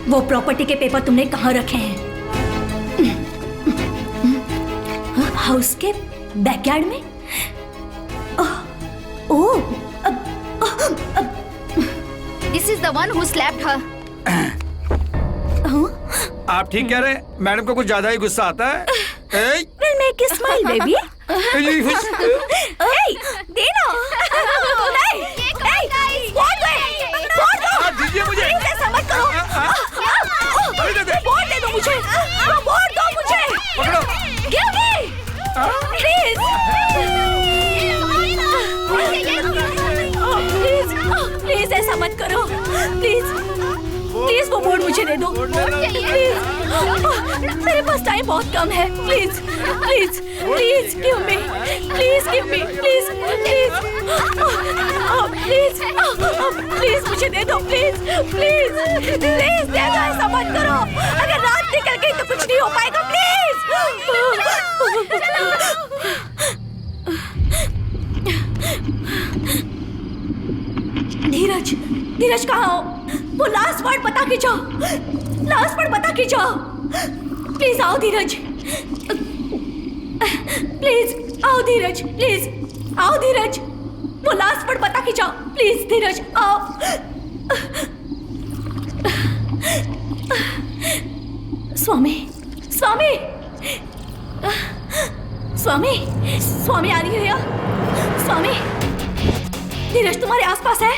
वो प्रॉपर्टी के पेपर तुमने कहाँ रखे हैं? हाउस के बैकयार्ड में? ओह, This is the one who slapped her. आप ठीक कह रहे हैं, मैडम को कुछ ज्यादा ही गुस्सा आता है। We'll make you smile, baby. Hey, देना। दीजिए मुझे। ऐसा मत करो। वोट दे दो मुझे। वोट दो मुझे। पकड़ो। Give me. Please. प्लीज ऐसा मत करो। प्लीज, प्लीज वो बोर्ड मुझे दे दो। प्लीज। मेरे पास टाइम बहुत कम है। Please please please give me, please give me, please please please please मुझे दे दो, प्लीज प्लीज प्लीज दे दो, ऐसा मत करो। अगर रात निकल गई तो कुछ नहीं हो पाएगा, प्लीज। धीरज, धीरज कहाँ हो? वो लास्ट वर्ड बता के जाओ, लास्ट वर्ड बता के जाओ। प्लीज आओ धीरज, प्लीज आओ धीरज, प्लीज आओ धीरज। वो लास्ट वर्ड बता के जाओ, प्लीज धीरज आओ। स्वामी, स्वामी, स्वामी, स्वामी आ रही है या? स्वामी, धीरज तुम्हारे आसपास है?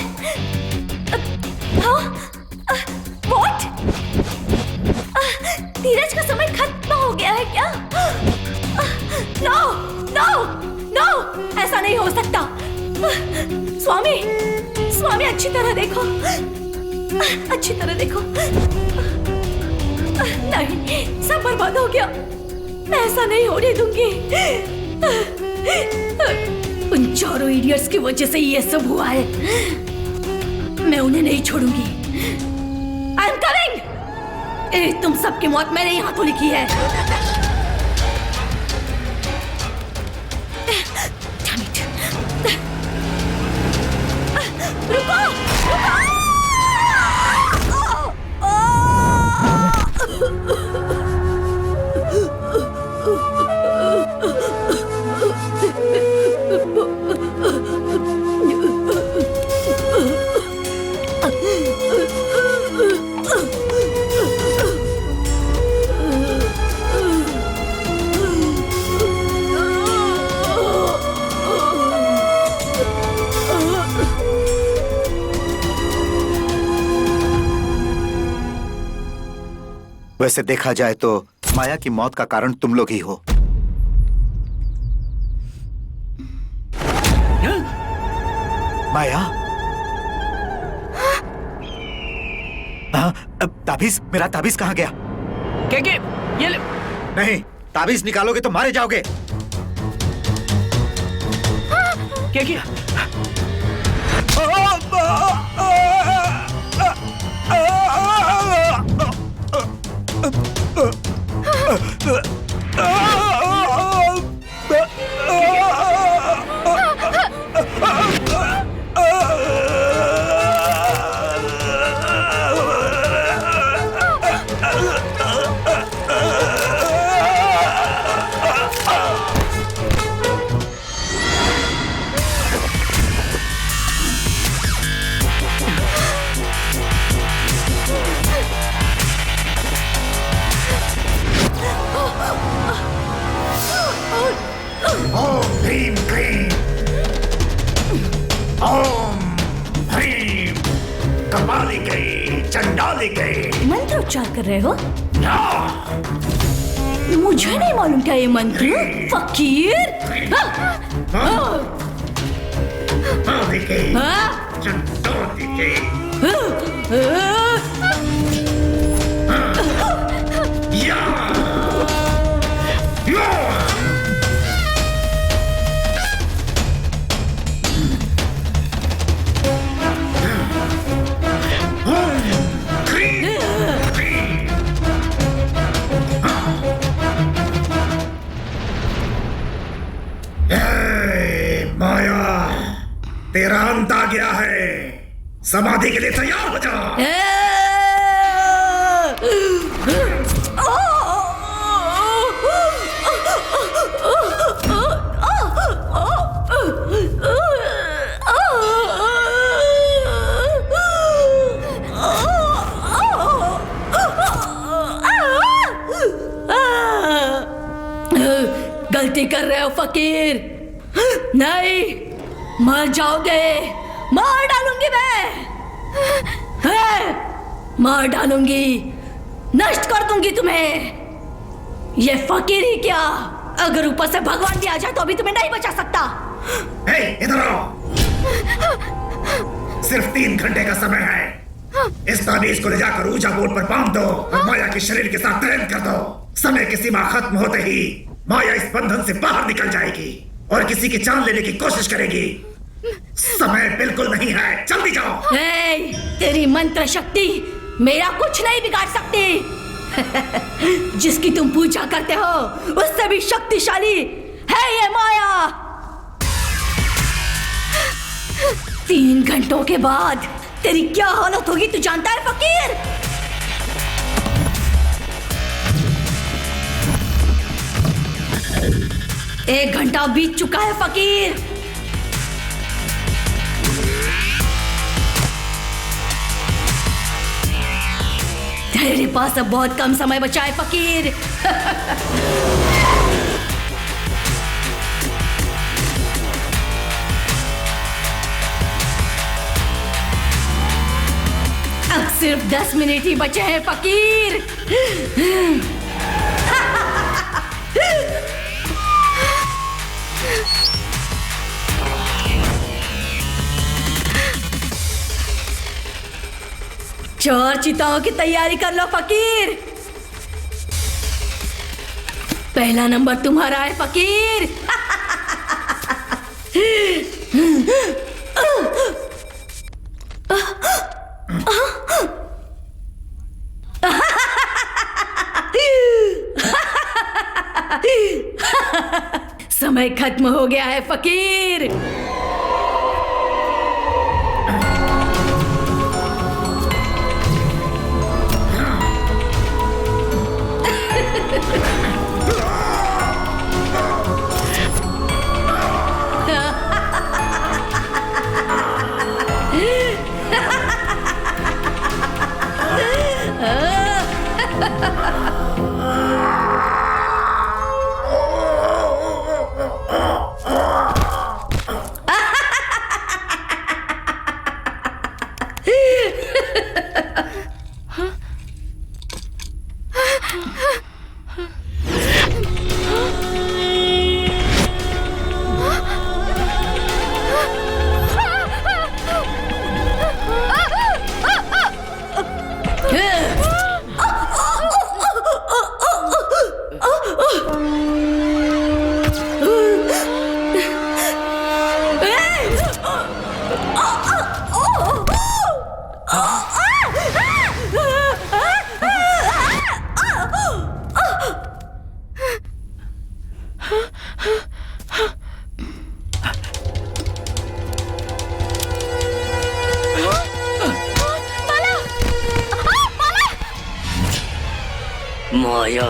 What? धीरज का समय खत्म हो गया है क्या? नो नो नो, ऐसा नहीं हो सकता। स्वामी, स्वामी अच्छी तरह देखो, अच्छी तरह देखो। नहीं, सब बर्बाद हो गया। मैं ऐसा नहीं होने दूंगी। उन चारों इडियट्स की वजह से ये सब हुआ है। मैं उन्हें नहीं छोड़ूंगी। I am coming. तुम सबकी मौत मैंने ही हाथों लिखी है। Damn it. रुको, रुको। वैसे देखा जाए तो माया की मौत का कारण तुम लोग ही हो। माया, ताबीज, मेरा ताबीज कहाँ गया? के ये नहीं, ताबीज निकालोगे तो मारे जाओगे। क्या किया? मंत्रोच्चार कर रहे हो? मुझे नहीं मालूम क्या ये मंत्र? फकीर? तेरा अंत आ गया है। समाधि के लिए तैयार हो जा। गलती कर रहे हो फकीर। नहीं, मर जाओगे। मार डालूंगी मैं, मार डालूंगी, नष्ट कर दूंगी तुम्हें। ये फकीर ही क्या, अगर ऊपर से भगवान भी आ जाए तो अभी तुम्हें नहीं बचा सकता। इधर आओ। सिर्फ 3 घंटे का समय है। इस ताबीज को ले जाकर ऊजा बोर्ड पर बांध दो और माया के शरीर के साथ तैन कर दो। समय की सीमा खत्म होते ही माया इस बंधन से बाहर निकल जाएगी और किसी की जान लेने की कोशिश करेगी। समय बिल्कुल नहीं है, जल्दी जाओ। तेरी मंत्र शक्ति मेरा कुछ नहीं बिगाड़ सकती। जिसकी तुम पूजा करते हो उससे भी शक्तिशाली है ये माया। 3 घंटों के बाद तेरी क्या हालत होगी तू जानता है फकीर? एक घंटा बीत चुका है फकीर। तेरे पास अब बहुत कम समय बचा है फकीर। अब सिर्फ 10 मिनट ही बचे हैं फकीर। चार चिताओं की तैयारी कर लो फकीर। पहला नंबर तुम्हारा है फकीर। समय खत्म हो गया है फकीर। माया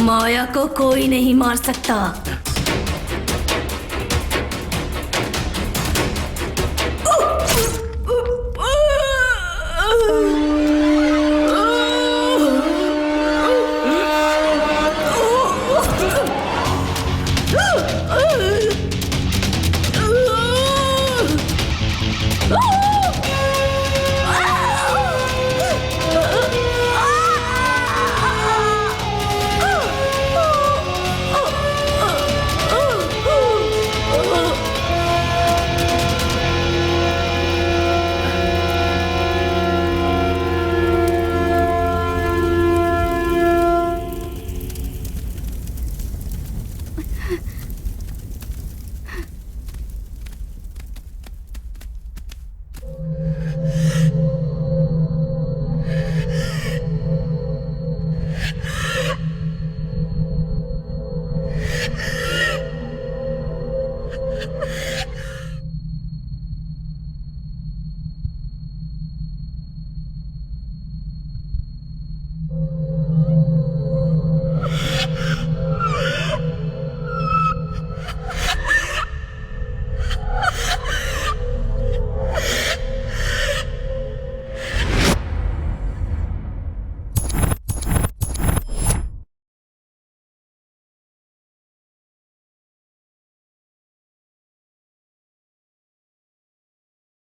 माया को कोई नहीं मार सकता।